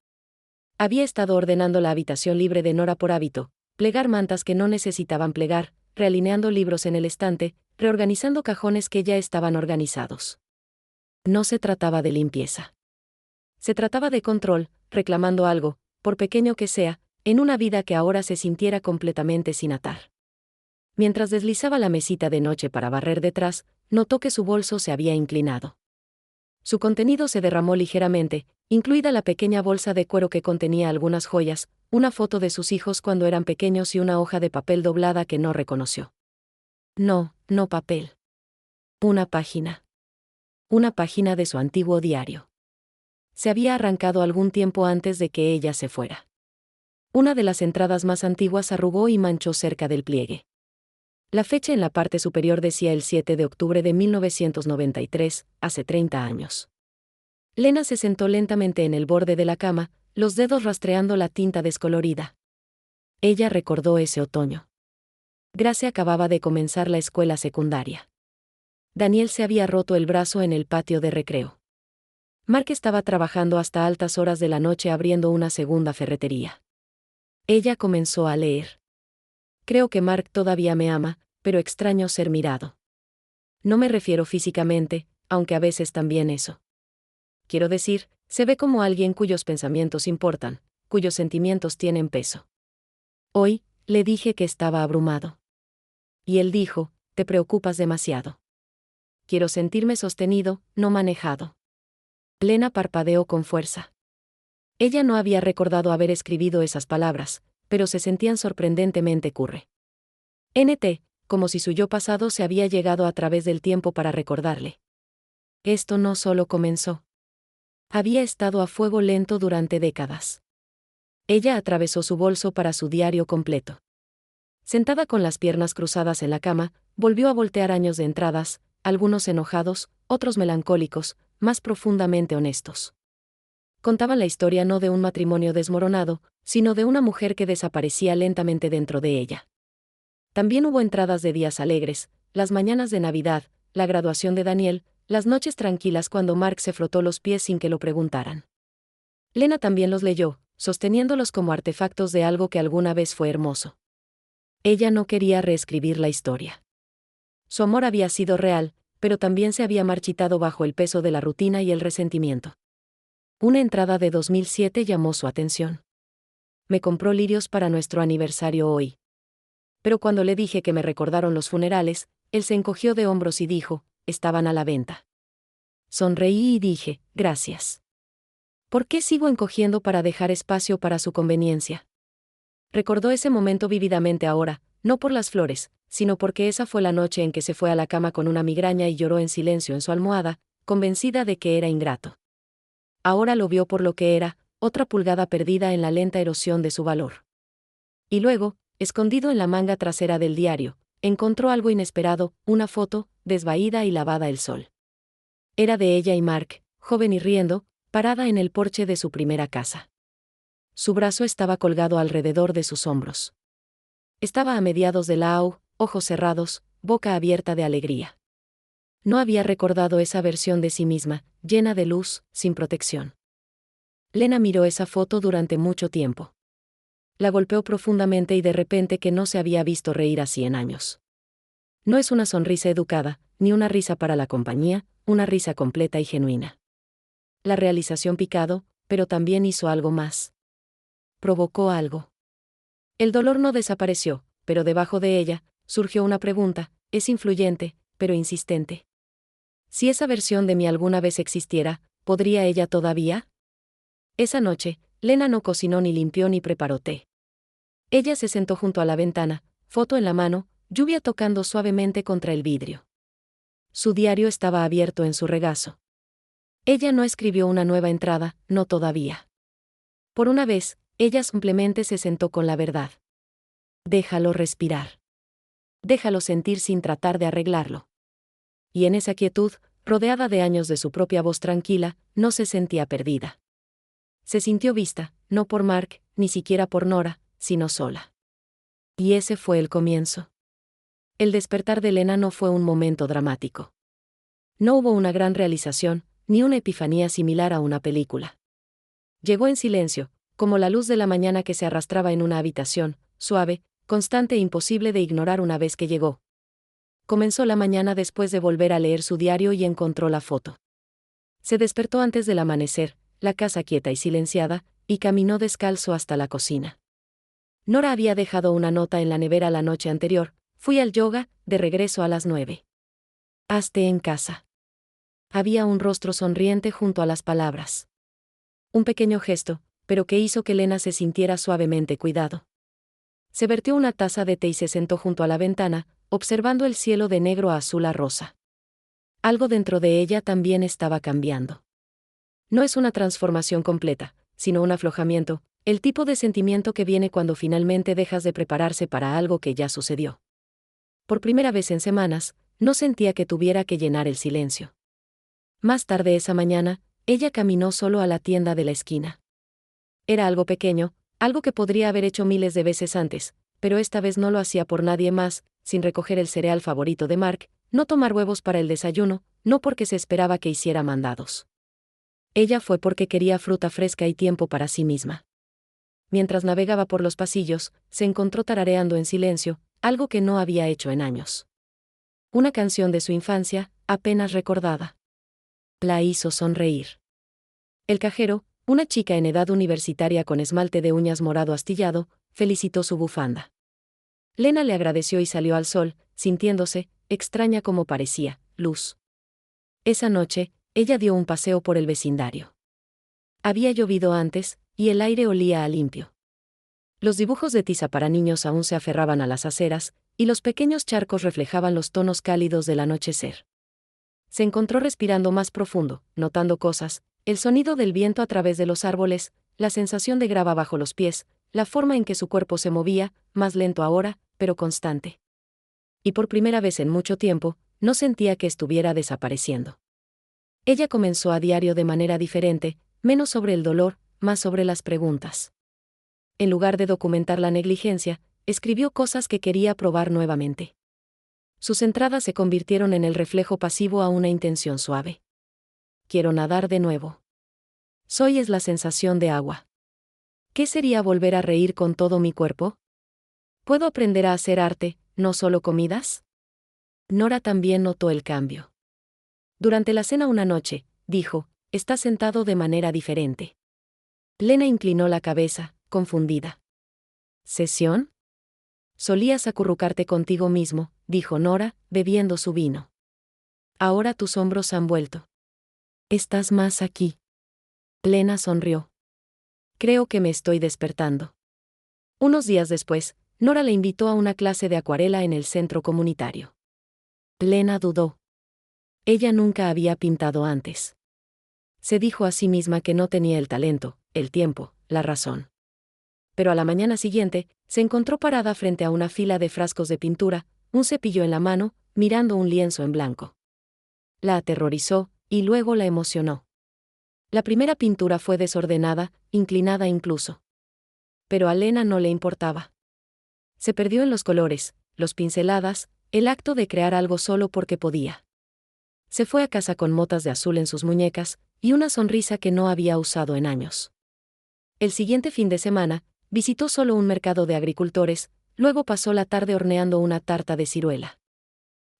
Había estado ordenando la habitación libre de Nora por hábito, plegar mantas que no necesitaban plegar, realineando libros en el estante, reorganizando cajones que ya estaban organizados. No se trataba de limpieza. Se trataba de control, reclamando algo, por pequeño que sea, en una vida que ahora se sintiera completamente sin atar. Mientras deslizaba la mesita de noche para barrer detrás, notó que su bolso se había inclinado. Su contenido se derramó ligeramente, incluida la pequeña bolsa de cuero que contenía algunas joyas, una foto de sus hijos cuando eran pequeños y una hoja de papel doblada que no reconoció. No, no papel. Una página. Una página de su antiguo diario. Se había arrancado algún tiempo antes de que ella se fuera. Una de las entradas más antiguas arrugó y manchó cerca del pliegue. La fecha en la parte superior decía el 7 de octubre de 1993, hace 30 años. Lena se sentó lentamente en el borde de la cama, los dedos rastreando la tinta descolorida. Ella recordó ese otoño. Grace acababa de comenzar la escuela secundaria. Daniel se había roto el brazo en el patio de recreo. Mark estaba trabajando hasta altas horas de la noche abriendo una segunda ferretería. Ella comenzó a leer. creo que Mark todavía me ama, pero extraño ser mirado. No me refiero físicamente, aunque a veces también eso. Quiero decir, se ve como alguien cuyos pensamientos importan, cuyos sentimientos tienen peso. Hoy, le dije que estaba abrumado. Y él dijo, te preocupas demasiado. Quiero sentirme sostenido, no manejado. Lena parpadeó con fuerza. Ella no había recordado haber escrito esas palabras, pero se sentían sorprendentemente curre. Como si su yo pasado se había llegado a través del tiempo para recordarle. Esto no solo comenzó. Había estado a fuego lento durante décadas. Ella atravesó su bolso para su diario completo. Sentada con las piernas cruzadas en la cama, volvió a voltear años de entradas, algunos enojados, otros melancólicos, más profundamente honestos. Contaban la historia no de un matrimonio desmoronado, sino de una mujer que desaparecía lentamente dentro de ella. También hubo entradas de días alegres, las mañanas de Navidad, la graduación de Daniel, las noches tranquilas cuando Mark se frotó los pies sin que lo preguntaran. Lena también los leyó, sosteniéndolos como artefactos de algo que alguna vez fue hermoso. Ella no quería reescribir la historia. Su amor había sido real, pero también se había marchitado bajo el peso de la rutina y el resentimiento. Una entrada de 2007 llamó su atención. Me compró lirios para nuestro aniversario hoy. Pero cuando le dije que me recordaron los funerales, él se encogió de hombros y dijo, estaban a la venta. Sonreí y dije, gracias. ¿Por qué sigo encogiendo para dejar espacio para su conveniencia? Recordó ese momento vívidamente ahora, no por las flores, sino porque esa fue la noche en que se fue a la cama con una migraña y lloró en silencio en su almohada, convencida de que era ingrato. Ahora lo vio por lo que era, otra pulgada perdida en la lenta erosión de su valor. Y luego, escondido en la manga trasera del diario, encontró algo inesperado, una foto, desvaída y lavada al sol. Era de ella y Mark, joven y riendo, parada en el porche de su primera casa. Su brazo estaba colgado alrededor de sus hombros. Estaba a mediados de la ojos cerrados, boca abierta de alegría. No había recordado esa versión de sí misma, llena de luz, sin protección. Lena miró esa foto durante mucho tiempo. La golpeó profundamente y de repente que no se había visto reír así en años. No es una sonrisa educada, ni una risa para la compañía, una risa completa y genuina. La realización picado, pero también hizo algo más. Provocó algo. El dolor no desapareció, pero debajo de ella, surgió una pregunta, es influyente, pero insistente. Si esa versión de mí alguna vez existiera, ¿podría ella todavía? Esa noche, Lena no cocinó ni limpió ni preparó té. Ella se sentó junto a la ventana, foto en la mano, lluvia tocando suavemente contra el vidrio. Su diario estaba abierto en su regazo. Ella no escribió una nueva entrada, no todavía. Por una vez, ella simplemente se sentó con la verdad. Déjalo respirar. Déjalo sentir sin tratar de arreglarlo. Y en esa quietud, rodeada de años de su propia voz tranquila, no se sentía perdida. Se sintió vista, no por Mark, ni siquiera por Nora, sino sola. Y ese fue el comienzo. El despertar de Lena no fue un momento dramático. No hubo una gran realización, ni una epifanía similar a una película. Llegó en silencio, como la luz de la mañana que se arrastraba en una habitación, suave, constante e imposible de ignorar una vez que llegó. Comenzó la mañana después de volver a leer su diario y encontró la foto. Se despertó antes del amanecer, la casa quieta y silenciada, y caminó descalzo hasta la cocina. Nora había dejado una nota en la nevera la noche anterior, fui al yoga, de regreso a las 9. Hazte en casa. Había un rostro sonriente junto a las palabras. Un pequeño gesto, pero que hizo que Lena se sintiera suavemente cuidado. Se vertió una taza de té y se sentó junto a la ventana, observando el cielo de negro a azul a rosa. Algo dentro de ella también estaba cambiando. No es una transformación completa, sino un aflojamiento, el tipo de sentimiento que viene cuando finalmente dejas de prepararse para algo que ya sucedió. Por primera vez en semanas, no sentía que tuviera que llenar el silencio. Más tarde esa mañana, ella caminó solo a la tienda de la esquina. Era algo pequeño, algo que podría haber hecho miles de veces antes, pero esta vez no lo hacía por nadie más, sin recoger el cereal favorito de Mark, no tomar huevos para el desayuno, no porque se esperaba que hiciera mandados. Ella fue porque quería fruta fresca y tiempo para sí misma. mientras navegaba por los pasillos, se encontró tarareando en silencio, algo que no había hecho en años. Una canción de su infancia, apenas recordada. La hizo sonreír. El cajero, una chica en edad universitaria con esmalte de uñas morado astillado, felicitó su bufanda. Lena le agradeció y salió al sol, sintiéndose, extraña como parecía, luz. Esa noche, ella dio un paseo por el vecindario. Había llovido antes, y el aire olía a limpio. Los dibujos de tiza para niños aún se aferraban a las aceras, y los pequeños charcos reflejaban los tonos cálidos del anochecer. Se encontró respirando más profundo, notando cosas, el sonido del viento a través de los árboles, la sensación de grava bajo los pies, la forma en que su cuerpo se movía, más lento ahora, pero constante. Y por primera vez en mucho tiempo, no sentía que estuviera desapareciendo. Ella comenzó a diario de manera diferente, menos sobre el dolor, más sobre las preguntas. En lugar de documentar la negligencia, escribió cosas que quería probar nuevamente. Sus entradas se convirtieron en el reflejo pasivo a una intención suave. Quiero nadar de nuevo. Soy es la sensación de agua. ¿Qué sería volver a reír con todo mi cuerpo? ¿Puedo aprender a hacer arte, no solo comidas? Nora también notó el cambio. Durante la cena una noche, dijo, está sentado de manera diferente. Lena inclinó la cabeza, confundida. ¿Sesión? Solías acurrucarte contigo mismo, dijo Nora, bebiendo su vino. Ahora tus hombros han vuelto. Estás más aquí. Lena sonrió. Creo que me estoy despertando. Unos días después, Nora le invitó a una clase de acuarela en el centro comunitario. Lena dudó. Ella nunca había pintado antes. Se dijo a sí misma que no tenía el talento, el tiempo, la razón. Pero a la mañana siguiente, se encontró parada frente a una fila de frascos de pintura, un cepillo en la mano, mirando un lienzo en blanco. La aterrorizó, y luego la emocionó. La primera pintura fue desordenada, inclinada incluso. Pero a Lena no le importaba. Se perdió en los colores, los pinceladas, el acto de crear algo solo porque podía. Se fue a casa con motas de azul en sus muñecas, y una sonrisa que no había usado en años. El siguiente fin de semana, visitó solo un mercado de agricultores, luego pasó la tarde horneando una tarta de ciruela.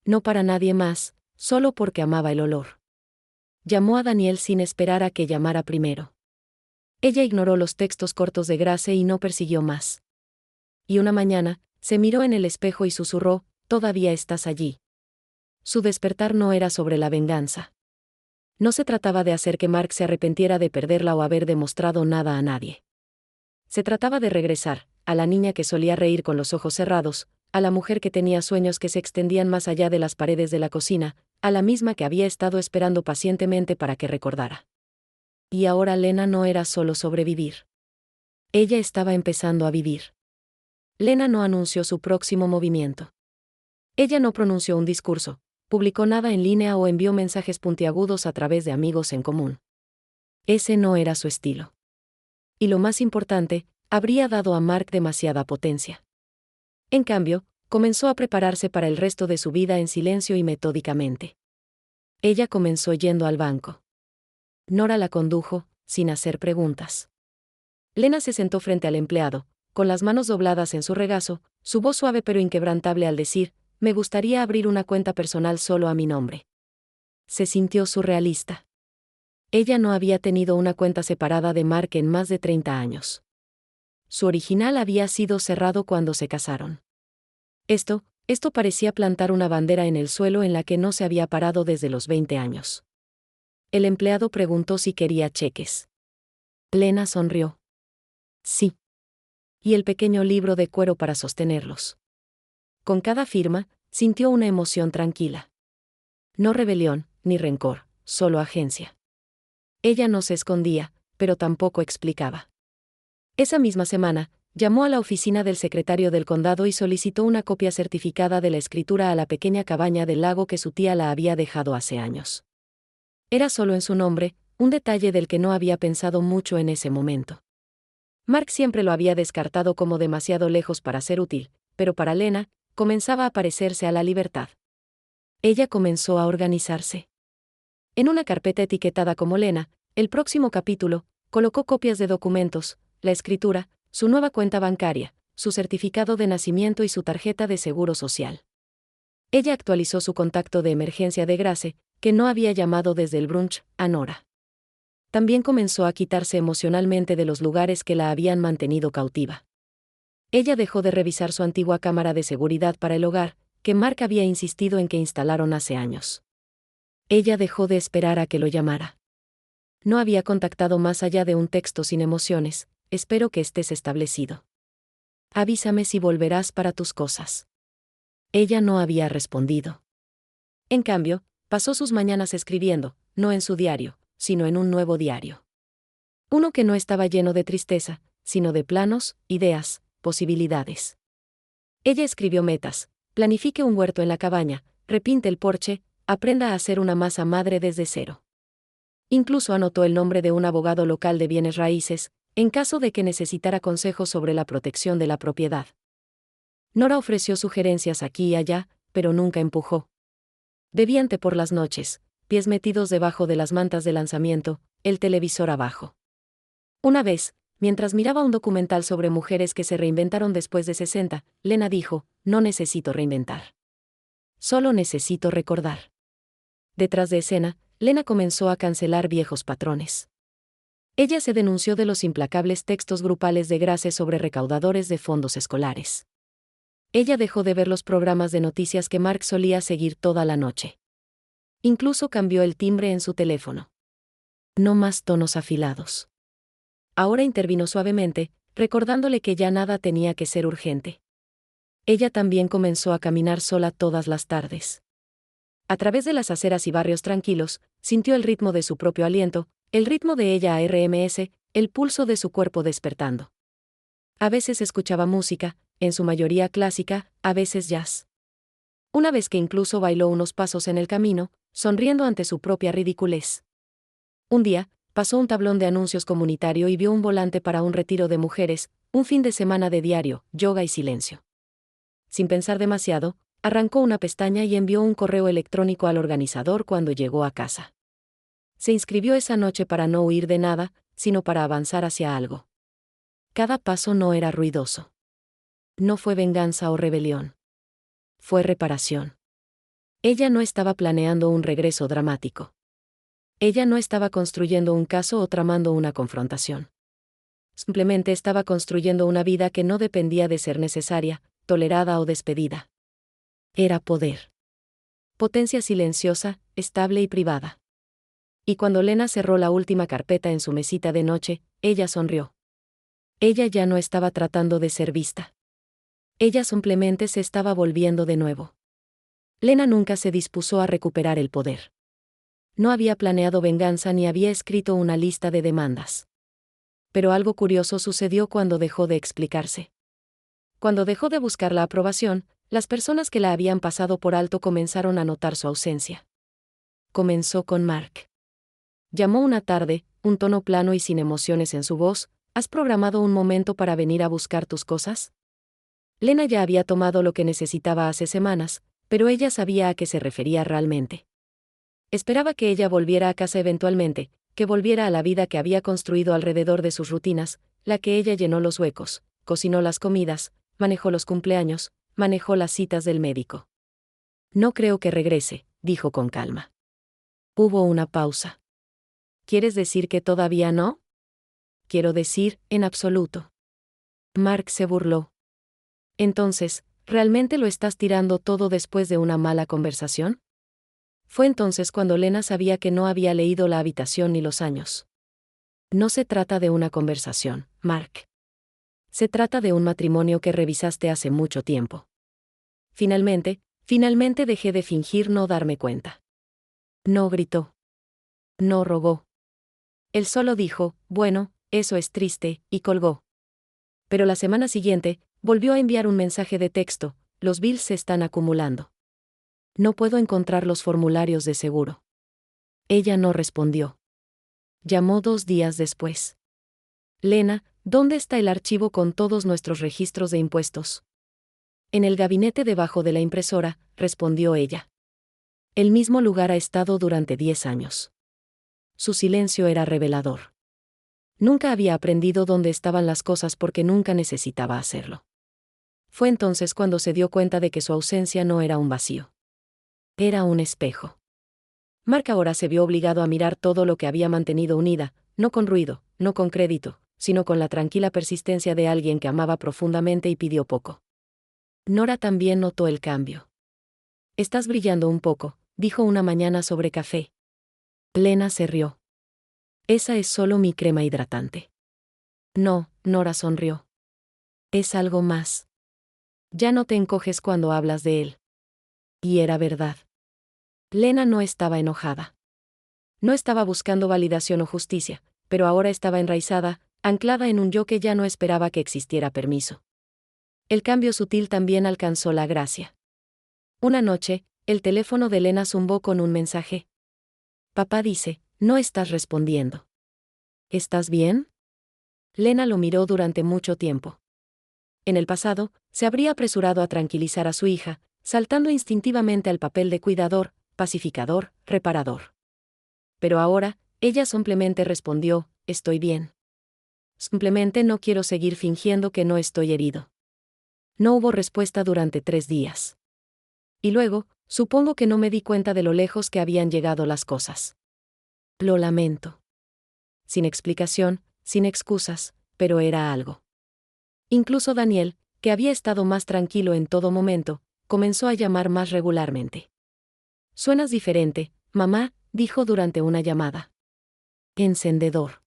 No para nadie más, solo porque amaba el olor. Llamó a Daniel sin esperar a que llamara primero. Ella ignoró los textos cortos de Grace y no persiguió más. Y una mañana, se miró en el espejo y susurró, «Todavía estás allí». Su despertar no era sobre la venganza. No se trataba de hacer que Mark se arrepintiera de perderla o haber demostrado nada a nadie. Se trataba de regresar, a la niña que solía reír con los ojos cerrados, a la mujer que tenía sueños que se extendían más allá de las paredes de la cocina, a la misma que había estado esperando pacientemente para que recordara. Y ahora Lena no era solo sobrevivir. Ella estaba empezando a vivir. Lena no anunció su próximo movimiento. Ella no pronunció un discurso, publicó nada en línea o envió mensajes puntiagudos a través de amigos en común. Ese no era su estilo. Y lo más importante, habría dado a Mark demasiada potencia. En cambio, comenzó a prepararse para el resto de su vida en silencio y metódicamente. Ella comenzó yendo al banco. Nora la condujo, sin hacer preguntas. Lena se sentó frente al empleado, con las manos dobladas en su regazo, su voz suave pero inquebrantable al decir, «Me gustaría abrir una cuenta personal solo a mi nombre». Se sintió surrealista. Ella no había tenido una cuenta separada de Mark en más de 30 años. Su original había sido cerrado cuando se casaron. Esto parecía plantar una bandera en el suelo en la que no se había parado desde los 20 años. El empleado preguntó si quería cheques. Lena sonrió. Sí. Y el pequeño libro de cuero para sostenerlos. Con cada firma, sintió una emoción tranquila. No rebelión, ni rencor, solo agencia. Ella no se escondía, pero tampoco explicaba. Esa misma semana, llamó a la oficina del secretario del condado y solicitó una copia certificada de la escritura a la pequeña cabaña del lago que su tía la había dejado hace años. Era solo en su nombre, un detalle del que no había pensado mucho en ese momento. Mark siempre lo había descartado como demasiado lejos para ser útil, pero para Lena, comenzaba a parecerse a la libertad. Ella comenzó a organizarse. En una carpeta etiquetada como Lena, el próximo capítulo, colocó copias de documentos, la escritura, su nueva cuenta bancaria, su certificado de nacimiento y su tarjeta de seguro social. Ella actualizó su contacto de emergencia de Grace, que no había llamado desde el brunch, a Nora. También comenzó a quitarse emocionalmente de los lugares que la habían mantenido cautiva. Ella dejó de revisar su antigua cámara de seguridad para el hogar, que Mark había insistido en que instalaron hace años. Ella dejó de esperar a que lo llamara. No había contactado más allá de un texto sin emociones: espero que estés establecido. Avísame si volverás para tus cosas. Ella no había respondido. En cambio, pasó sus mañanas escribiendo, no en su diario, sino en un nuevo diario. Uno que no estaba lleno de tristeza, sino de planos, ideas, posibilidades. Ella escribió metas: planifique un huerto en la cabaña, repinte el porche, aprenda a hacer una masa madre desde cero. Incluso anotó el nombre de un abogado local de bienes raíces, en caso de que necesitara consejos sobre la protección de la propiedad. Nora ofreció sugerencias aquí y allá, pero nunca empujó. Bebían té por las noches, pies metidos debajo de las mantas de lanzamiento, el televisor abajo. Una vez, mientras miraba un documental sobre mujeres que se reinventaron después de 60, Lena dijo: no necesito reinventar. Solo necesito recordar. Detrás de escena, Lena comenzó a cancelar viejos patrones. Ella se denunció de los implacables textos grupales de Grace sobre recaudadores de fondos escolares. Ella dejó de ver los programas de noticias que Mark solía seguir toda la noche. Incluso cambió el timbre en su teléfono. No más tonos afilados. Ahora intervino suavemente, recordándole que ya nada tenía que ser urgente. Ella también comenzó a caminar sola todas las tardes. A través de las aceras y barrios tranquilos, sintió el ritmo de su propio aliento, el ritmo de ella a RMS, el pulso de su cuerpo despertando. A veces escuchaba música, en su mayoría clásica, a veces jazz. Una vez que incluso bailó unos pasos en el camino, sonriendo ante su propia ridiculez. Un día, pasó un tablón de anuncios comunitario y vio un volante para un retiro de mujeres, un fin de semana de diario, yoga y silencio. Sin pensar demasiado, arrancó una pestaña y envió un correo electrónico al organizador cuando llegó a casa. Se inscribió esa noche para no huir de nada, sino para avanzar hacia algo. Cada paso no era ruidoso. No fue venganza o rebelión. Fue reparación. Ella no estaba planeando un regreso dramático. Ella no estaba construyendo un caso o tramando una confrontación. Simplemente estaba construyendo una vida que no dependía de ser necesaria, tolerada o despedida. Era poder. Potencia silenciosa, estable y privada. Y cuando Lena cerró la última carpeta en su mesita de noche, ella sonrió. Ella ya no estaba tratando de ser vista. Ella simplemente se estaba volviendo de nuevo. Lena nunca se dispuso a recuperar el poder. No había planeado venganza ni había escrito una lista de demandas. Pero algo curioso sucedió cuando dejó de explicarse. Cuando dejó de buscar la aprobación, las personas que la habían pasado por alto comenzaron a notar su ausencia. Comenzó con Mark. Llamó una tarde, un tono plano y sin emociones en su voz: ¿has programado un momento para venir a buscar tus cosas? Lena ya había tomado lo que necesitaba hace semanas, pero ella sabía a qué se refería realmente. Esperaba que ella volviera a casa eventualmente, que volviera a la vida que había construido alrededor de sus rutinas, la que ella llenó los huecos, cocinó las comidas, manejó los cumpleaños, manejó las citas del médico. No creo que regrese, dijo con calma. Hubo una pausa. ¿Quieres decir que todavía no? Quiero decir, en absoluto. Mark se burló. Entonces, ¿realmente lo estás tirando todo después de una mala conversación? Fue entonces cuando Lena sabía que no había leído la habitación ni los años. No se trata de una conversación, Mark. Se trata de un matrimonio que revisaste hace mucho tiempo. Finalmente dejé de fingir no darme cuenta. No gritó. No rogó. Él solo dijo: bueno, eso es triste, y colgó. Pero la semana siguiente, volvió a enviar un mensaje de texto: los bills se están acumulando. No puedo encontrar los formularios de seguro. Ella no respondió. Llamó 2 días después. Lena, ¿dónde está el archivo con todos nuestros registros de impuestos? En el gabinete debajo de la impresora, respondió ella. El mismo lugar ha estado durante 10 años. Su silencio era revelador. Nunca había aprendido dónde estaban las cosas porque nunca necesitaba hacerlo. Fue entonces cuando se dio cuenta de que su ausencia no era un vacío. Era un espejo. Mark ahora se vio obligado a mirar todo lo que había mantenido unida, no con ruido, no con crédito, sino con la tranquila persistencia de alguien que amaba profundamente y pidió poco. Nora también notó el cambio. «Estás brillando un poco», dijo una mañana sobre café. Lena se rió. «Esa es solo mi crema hidratante». «No», Nora sonrió. «Es algo más. Ya no te encoges cuando hablas de él». Y era verdad. Lena no estaba enojada. No estaba buscando validación o justicia, pero ahora estaba enraizada, anclada en un yo que ya no esperaba que existiera permiso. El cambio sutil también alcanzó la gracia. Una noche, el teléfono de Lena zumbó con un mensaje. «Papá dice, no estás respondiendo. ¿Estás bien?» Lena lo miró durante mucho tiempo. En el pasado, se habría apresurado a tranquilizar a su hija, saltando instintivamente al papel de cuidador, pacificador, reparador. Pero ahora, ella simplemente respondió, «Estoy bien. Simplemente no quiero seguir fingiendo que no estoy herido». No hubo respuesta durante 3 días. Y luego, supongo que no me di cuenta de lo lejos que habían llegado las cosas. Lo lamento. Sin explicación, sin excusas, pero era algo. Incluso Daniel, que había estado más tranquilo en todo momento, comenzó a llamar más regularmente. «Suenas diferente, mamá», dijo durante una llamada. «Encendedor».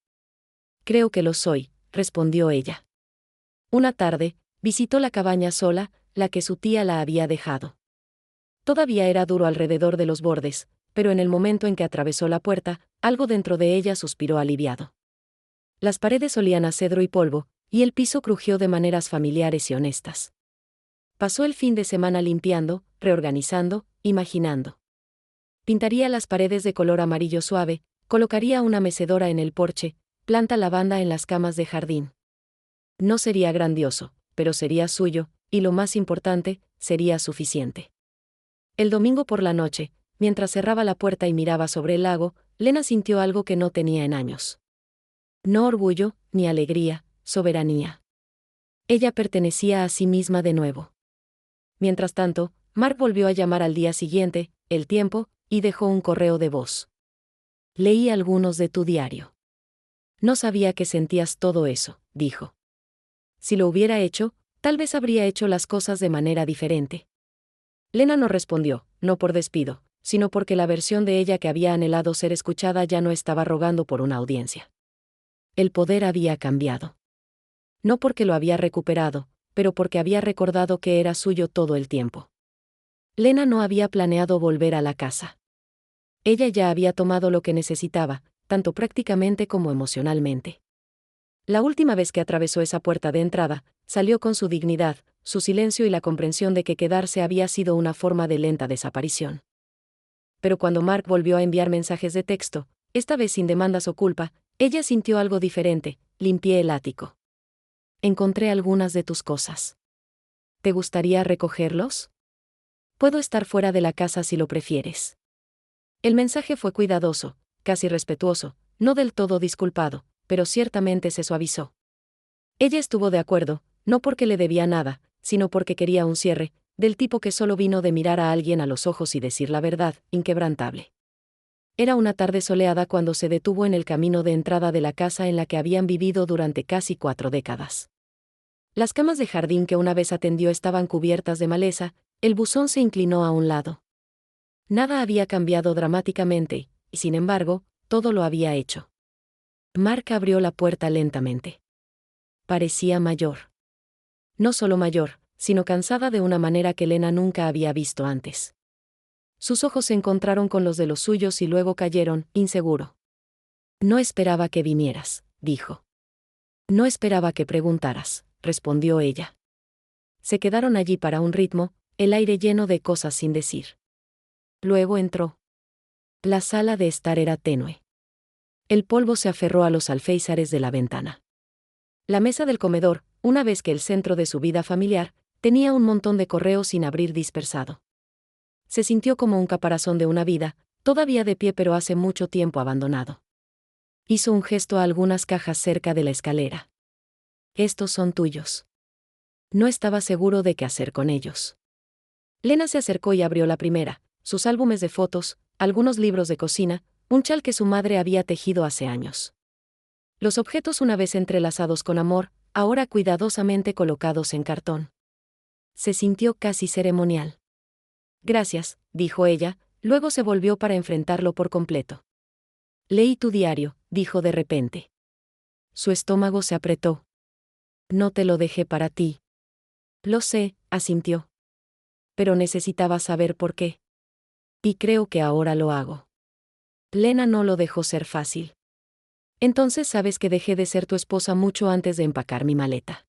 «Creo que lo soy», respondió ella. Una tarde, visitó la cabaña sola, la que su tía la había dejado. Todavía era duro alrededor de los bordes, pero en el momento en que atravesó la puerta, algo dentro de ella suspiró aliviado. Las paredes olían a cedro y polvo, y el piso crujió de maneras familiares y honestas. Pasó el fin de semana limpiando, reorganizando, imaginando. Pintaría las paredes de color amarillo suave, colocaría una mecedora en el porche, planta lavanda en las camas de jardín. No sería grandioso, pero sería suyo, y lo más importante, sería suficiente. El domingo por la noche, mientras cerraba la puerta y miraba sobre el lago, Lena sintió algo que no tenía en años. No orgullo, ni alegría, soberanía. Ella pertenecía a sí misma de nuevo. Mientras tanto, Mark volvió a llamar al día siguiente, El Tiempo, y dejó un correo de voz. «Leí algunos de tu diario. No sabía que sentías todo eso», dijo. «Si lo hubiera hecho, tal vez habría hecho las cosas de manera diferente». Lena no respondió, no por despido, sino porque la versión de ella que había anhelado ser escuchada ya no estaba rogando por una audiencia. El poder había cambiado. No porque lo había recuperado, pero porque había recordado que era suyo todo el tiempo. Lena no había planeado volver a la casa. Ella ya había tomado lo que necesitaba, tanto prácticamente como emocionalmente. La última vez que atravesó esa puerta de entrada, salió con su dignidad, su silencio y la comprensión de que quedarse había sido una forma de lenta desaparición. Pero cuando Mark volvió a enviar mensajes de texto, esta vez sin demandas o culpa, ella sintió algo diferente. «Limpié el ático. Encontré algunas de tus cosas. ¿Te gustaría recogerlos? Puedo estar fuera de la casa si lo prefieres». El mensaje fue cuidadoso, casi respetuoso, no del todo disculpado, pero ciertamente se suavizó. Ella estuvo de acuerdo, no porque le debía nada, sino porque quería un cierre, del tipo que solo vino de mirar a alguien a los ojos y decir la verdad, inquebrantable. Era una tarde soleada cuando se detuvo en el camino de entrada de la casa en la que habían vivido durante casi 4 décadas. Las camas de jardín que una vez atendió estaban cubiertas de maleza, el buzón se inclinó a un lado. Nada había cambiado dramáticamente, y sin embargo, todo lo había hecho. Mark abrió la puerta lentamente. Parecía mayor. No solo mayor, sino cansada de una manera que Lena nunca había visto antes. Sus ojos se encontraron con los de los suyos y luego cayeron, inseguro. «No esperaba que vinieras», dijo. «No esperaba que preguntaras», respondió ella. Se quedaron allí para un ritmo, el aire lleno de cosas sin decir. Luego entró. La sala de estar era tenue. El polvo se aferró a los alféizares de la ventana. La mesa del comedor, una vez que el centro de su vida familiar, tenía un montón de correos sin abrir dispersado. Se sintió como un caparazón de una vida, todavía de pie pero hace mucho tiempo abandonado. Hizo un gesto a algunas cajas cerca de la escalera. Estos son tuyos. No estaba seguro de qué hacer con ellos. Lena se acercó y abrió la primera, sus álbumes de fotos, algunos libros de cocina, un chal que su madre había tejido hace años. Los objetos una vez entrelazados con amor, ahora cuidadosamente colocados en cartón. Se sintió casi ceremonial. Gracias, dijo ella, luego se volvió para enfrentarlo por completo. Leí tu diario, dijo de repente. Su estómago se apretó. No te lo dejé para ti. Lo sé, asintió. Pero necesitaba saber por qué. Y creo que ahora lo hago. Lena no lo dejó ser fácil. Entonces sabes que dejé de ser tu esposa mucho antes de empacar mi maleta.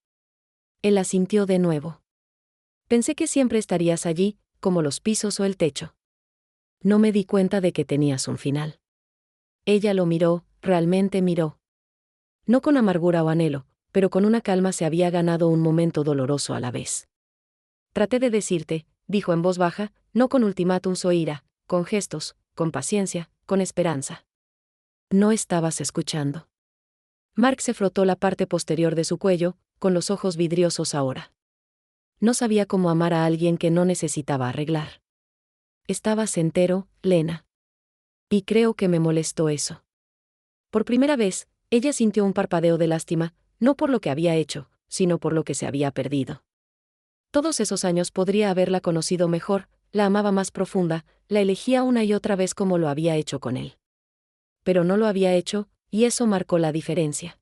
Él asintió de nuevo. Pensé que siempre estarías allí, como los pisos o el techo. No me di cuenta de que tenías un final. Ella lo miró, realmente miró. No con amargura o anhelo, pero con una calma. Se había ganado un momento doloroso a la vez. Traté de decirte, dijo en voz baja, no con ultimátums o ira, con gestos, con paciencia, con esperanza. No estabas escuchando. Mark se frotó la parte posterior de su cuello, con los ojos vidriosos ahora. No sabía cómo amar a alguien que no necesitaba arreglar. Estabas entero, Lena. Y creo que me molestó eso. Por primera vez, ella sintió un parpadeo de lástima, no por lo que había hecho, sino por lo que se había perdido. Todos esos años podría haberla conocido mejor, la amaba más profunda, la elegía una y otra vez como lo había hecho con él. Pero no lo había hecho, y eso marcó la diferencia.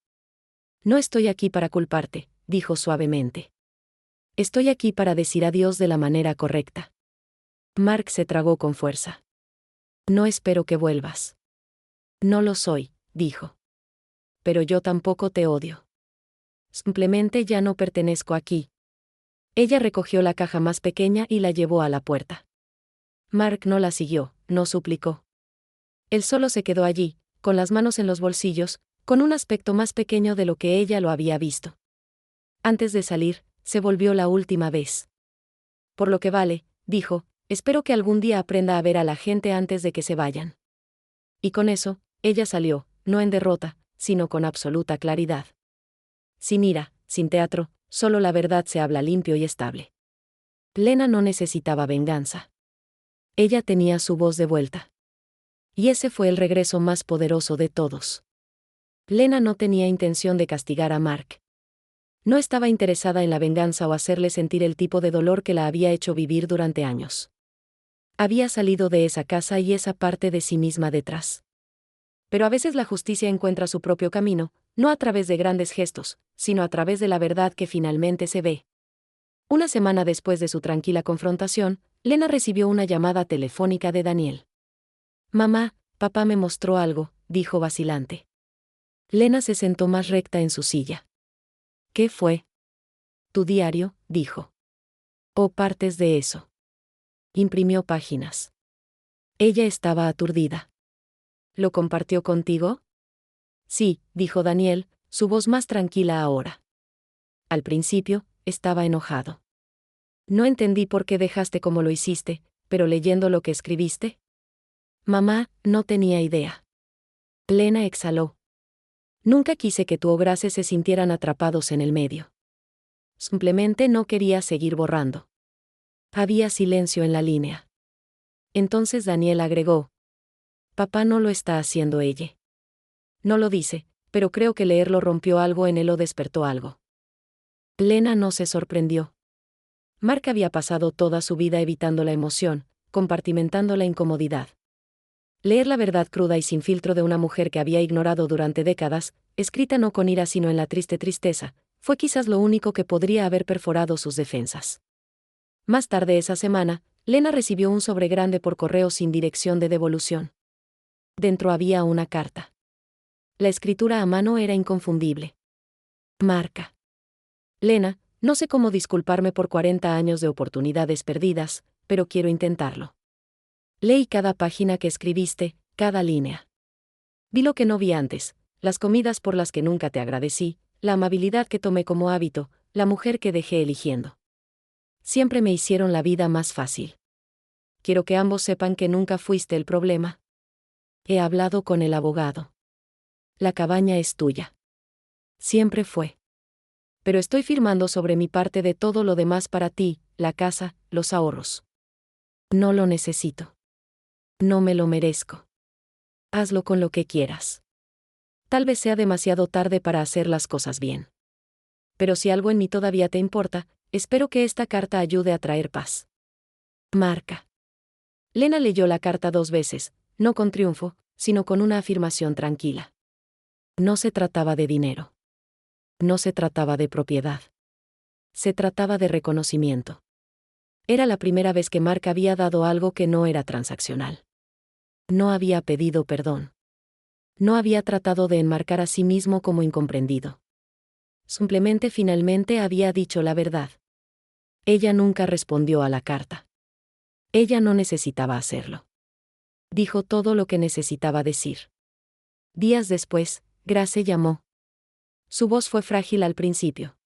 No estoy aquí para culparte, dijo suavemente. Estoy aquí para decir adiós de la manera correcta. Mark se tragó con fuerza. No espero que vuelvas. No lo soy, dijo. Pero yo tampoco te odio. Simplemente ya no pertenezco aquí. Ella recogió la caja más pequeña y la llevó a la puerta. Mark no la siguió, no suplicó. Él solo se quedó allí, con las manos en los bolsillos, con un aspecto más pequeño de lo que ella lo había visto. Antes de salir, se volvió la última vez. Por lo que vale, dijo, espero que algún día aprenda a ver a la gente antes de que se vayan. Y con eso, ella salió, no en derrota, sino con absoluta claridad. Sin ira, sin teatro, solo la verdad se habla limpio y estable. Lena no necesitaba venganza. Ella tenía su voz de vuelta. Y ese fue el regreso más poderoso de todos. Lena no tenía intención de castigar a Mark. No estaba interesada en la venganza o hacerle sentir el tipo de dolor que la había hecho vivir durante años. Había salido de esa casa y esa parte de sí misma detrás. Pero a veces la justicia encuentra su propio camino, no a través de grandes gestos, sino a través de la verdad que finalmente se ve. Una semana después de su tranquila confrontación, Lena recibió una llamada telefónica de Daniel. Mamá, papá me mostró algo, dijo vacilante. Lena se sentó más recta en su silla. ¿Qué fue? Tu diario, dijo. O partes de eso. Imprimió páginas. Ella estaba aturdida. ¿Lo compartió contigo? Sí, dijo Daniel, su voz más tranquila ahora. Al principio, estaba enojado. No entendí por qué dejaste como lo hiciste, pero leyendo lo que escribiste. Mamá, no tenía idea. Lena exhaló. Nunca quise que tú o Grace se sintieran atrapados en el medio. Simplemente no quería seguir borrando. Había silencio en la línea. Entonces Daniel agregó. Papá no lo está haciendo ella. No lo dice, pero creo que leerlo rompió algo en él o despertó algo. Lena no se sorprendió. Mark había pasado toda su vida evitando la emoción, compartimentando la incomodidad. Leer la verdad cruda y sin filtro de una mujer que había ignorado durante décadas, escrita no con ira sino en la triste tristeza, fue quizás lo único que podría haber perforado sus defensas. Más tarde esa semana, Lena recibió un sobre grande por correo sin dirección de devolución. Dentro había una carta. La escritura a mano era inconfundible. Marca. Lena, no sé cómo disculparme por 40 años de oportunidades perdidas, pero quiero intentarlo. Leí cada página que escribiste, cada línea. Vi lo que no vi antes, las comidas por las que nunca te agradecí, la amabilidad que tomé como hábito, la mujer que dejé eligiendo. Siempre me hicieron la vida más fácil. Quiero que ambos sepan que nunca fuiste el problema. He hablado con el abogado. La cabaña es tuya. Siempre fue. Pero estoy firmando sobre mi parte de todo lo demás para ti, la casa, los ahorros. No lo necesito. No me lo merezco. Hazlo con lo que quieras. Tal vez sea demasiado tarde para hacer las cosas bien. Pero si algo en mí todavía te importa, espero que esta carta ayude a traer paz. Marca. Lena leyó la carta 2 veces, no con triunfo, sino con una afirmación tranquila. No se trataba de dinero. No se trataba de propiedad. Se trataba de reconocimiento. Era la primera vez que Mark había dado algo que no era transaccional. No había pedido perdón. No había tratado de enmarcar a sí mismo como incomprendido. Simplemente finalmente había dicho la verdad. Ella nunca respondió a la carta. Ella no necesitaba hacerlo. Dijo todo lo que necesitaba decir. Días después, Grace llamó. Su voz fue frágil al principio.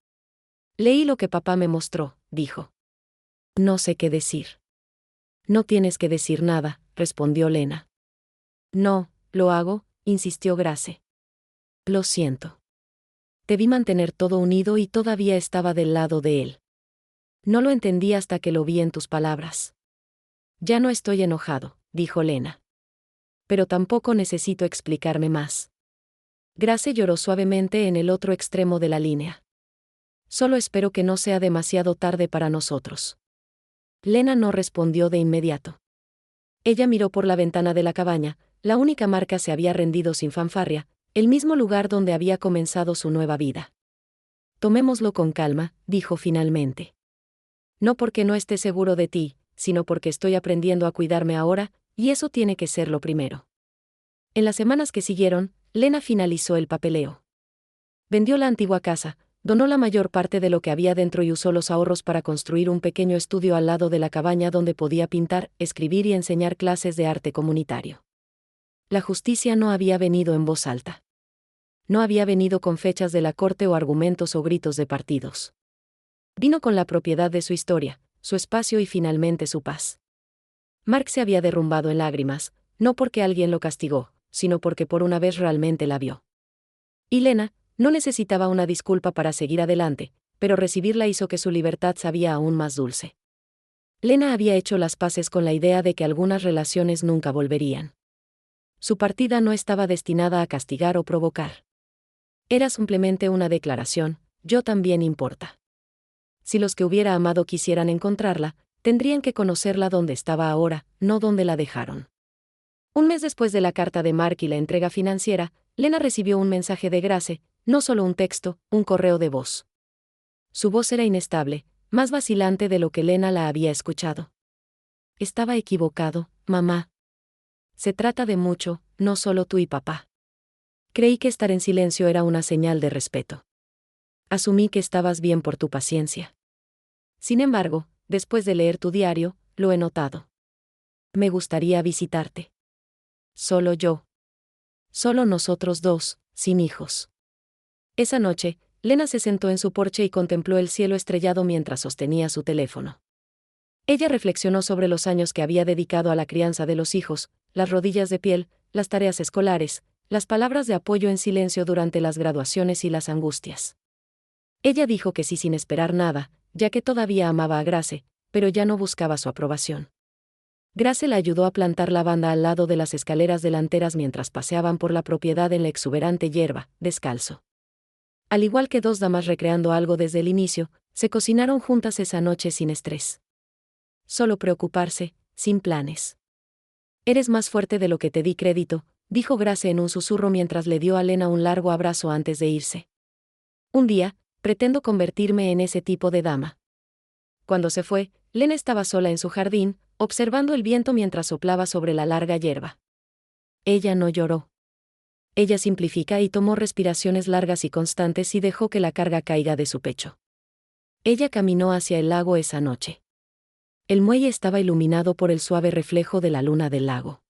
Leí lo que papá me mostró, dijo. No sé qué decir. No tienes que decir nada, respondió Lena. No, lo hago, insistió Grace. Lo siento. Debí mantener todo unido y todavía estaba del lado de él. No lo entendí hasta que lo vi en tus palabras. Ya no estoy enojado, dijo Lena. Pero tampoco necesito explicarme más. Grace lloró suavemente en el otro extremo de la línea. Solo espero que no sea demasiado tarde para nosotros. Lena no respondió de inmediato. Ella miró por la ventana de la cabaña, la única marca se había rendido sin fanfarria, el mismo lugar donde había comenzado su nueva vida. Tomémoslo con calma, dijo finalmente. No porque no esté seguro de ti, sino porque estoy aprendiendo a cuidarme ahora, y eso tiene que ser lo primero. En las semanas que siguieron, Lena finalizó el papeleo. Vendió la antigua casa, donó la mayor parte de lo que había dentro y usó los ahorros para construir un pequeño estudio al lado de la cabaña donde podía pintar, escribir y enseñar clases de arte comunitario. La justicia no había venido en voz alta. No había venido con fechas de la corte o argumentos o gritos de partidos. Vino con la propiedad de su historia, su espacio y finalmente su paz. Mark se había derrumbado en lágrimas, no porque alguien lo castigó, sino porque por una vez realmente la vio. Y Lena no necesitaba una disculpa para seguir adelante, pero recibirla hizo que su libertad sabía aún más dulce. Lena había hecho las paces con la idea de que algunas relaciones nunca volverían. Su partida no estaba destinada a castigar o provocar. Era simplemente una declaración, yo también importa. Si los que hubiera amado quisieran encontrarla, tendrían que conocerla donde estaba ahora, no donde la dejaron. Un mes después de la carta de Mark y la entrega financiera, Lena recibió un mensaje de Grace, no solo un texto, un correo de voz. Su voz era inestable, más vacilante de lo que Lena la había escuchado. Estaba equivocado, mamá. Se trata de mucho, no solo tú y papá. Creí que estar en silencio era una señal de respeto. Asumí que estabas bien por tu paciencia. Sin embargo, después de leer tu diario, lo he notado. Me gustaría visitarte. Solo yo. Solo nosotros dos, sin hijos. Esa noche, Lena se sentó en su porche y contempló el cielo estrellado mientras sostenía su teléfono. Ella reflexionó sobre los años que había dedicado a la crianza de los hijos, las rodillas de piel, las tareas escolares, las palabras de apoyo en silencio durante las graduaciones y las angustias. Ella dijo que sí sin esperar nada, ya que todavía amaba a Grace, pero ya no buscaba su aprobación. Grace la ayudó a plantar lavanda al lado de las escaleras delanteras mientras paseaban por la propiedad en la exuberante hierba, descalzo. Al igual que dos damas recreando algo desde el inicio, se cocinaron juntas esa noche sin estrés. Solo preocuparse, sin planes. Eres más fuerte de lo que te di crédito, dijo Grace en un susurro mientras le dio a Lena un largo abrazo antes de irse. Un día, pretendo convertirme en ese tipo de dama. Cuando se fue, Lena estaba sola en su jardín, observando el viento mientras soplaba sobre la larga hierba. Ella no lloró. Ella simplifica y tomó respiraciones largas y constantes y dejó que la carga caiga de su pecho. Ella caminó hacia el lago esa noche. El muelle estaba iluminado por el suave reflejo de la luna del lago.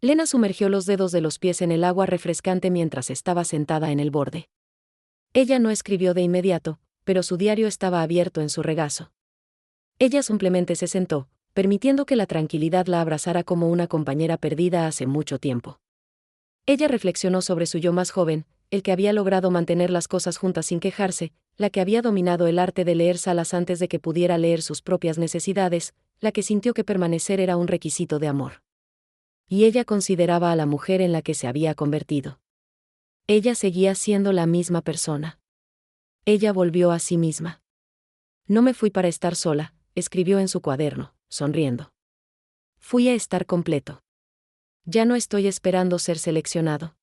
Lena sumergió los dedos de los pies en el agua refrescante mientras estaba sentada en el borde. Ella no escribió de inmediato, pero su diario estaba abierto en su regazo. Ella simplemente se sentó, permitiendo que la tranquilidad la abrazara como una compañera perdida hace mucho tiempo. Ella reflexionó sobre su yo más joven, el que había logrado mantener las cosas juntas sin quejarse, la que había dominado el arte de leer Salas antes de que pudiera leer sus propias necesidades, la que sintió que permanecer era un requisito de amor. Y ella consideraba a la mujer en la que se había convertido. Ella seguía siendo la misma persona. Ella volvió a sí misma. No me fui para estar sola, escribió en su cuaderno, sonriendo. Fui a estar completo. Ya no estoy esperando ser seleccionado.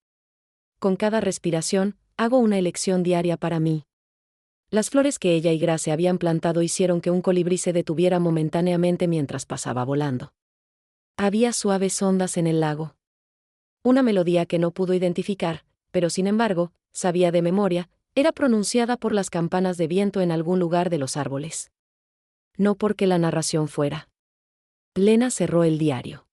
Con cada respiración, hago una elección diaria para mí. Las flores que ella y Grace habían plantado hicieron que un colibrí se detuviera momentáneamente mientras pasaba volando. Había suaves ondas en el lago. Una melodía que no pudo identificar, pero sin embargo, sabía de memoria, era pronunciada por las campanas de viento en algún lugar de los árboles. No porque la narración fuera. Lena cerró el diario.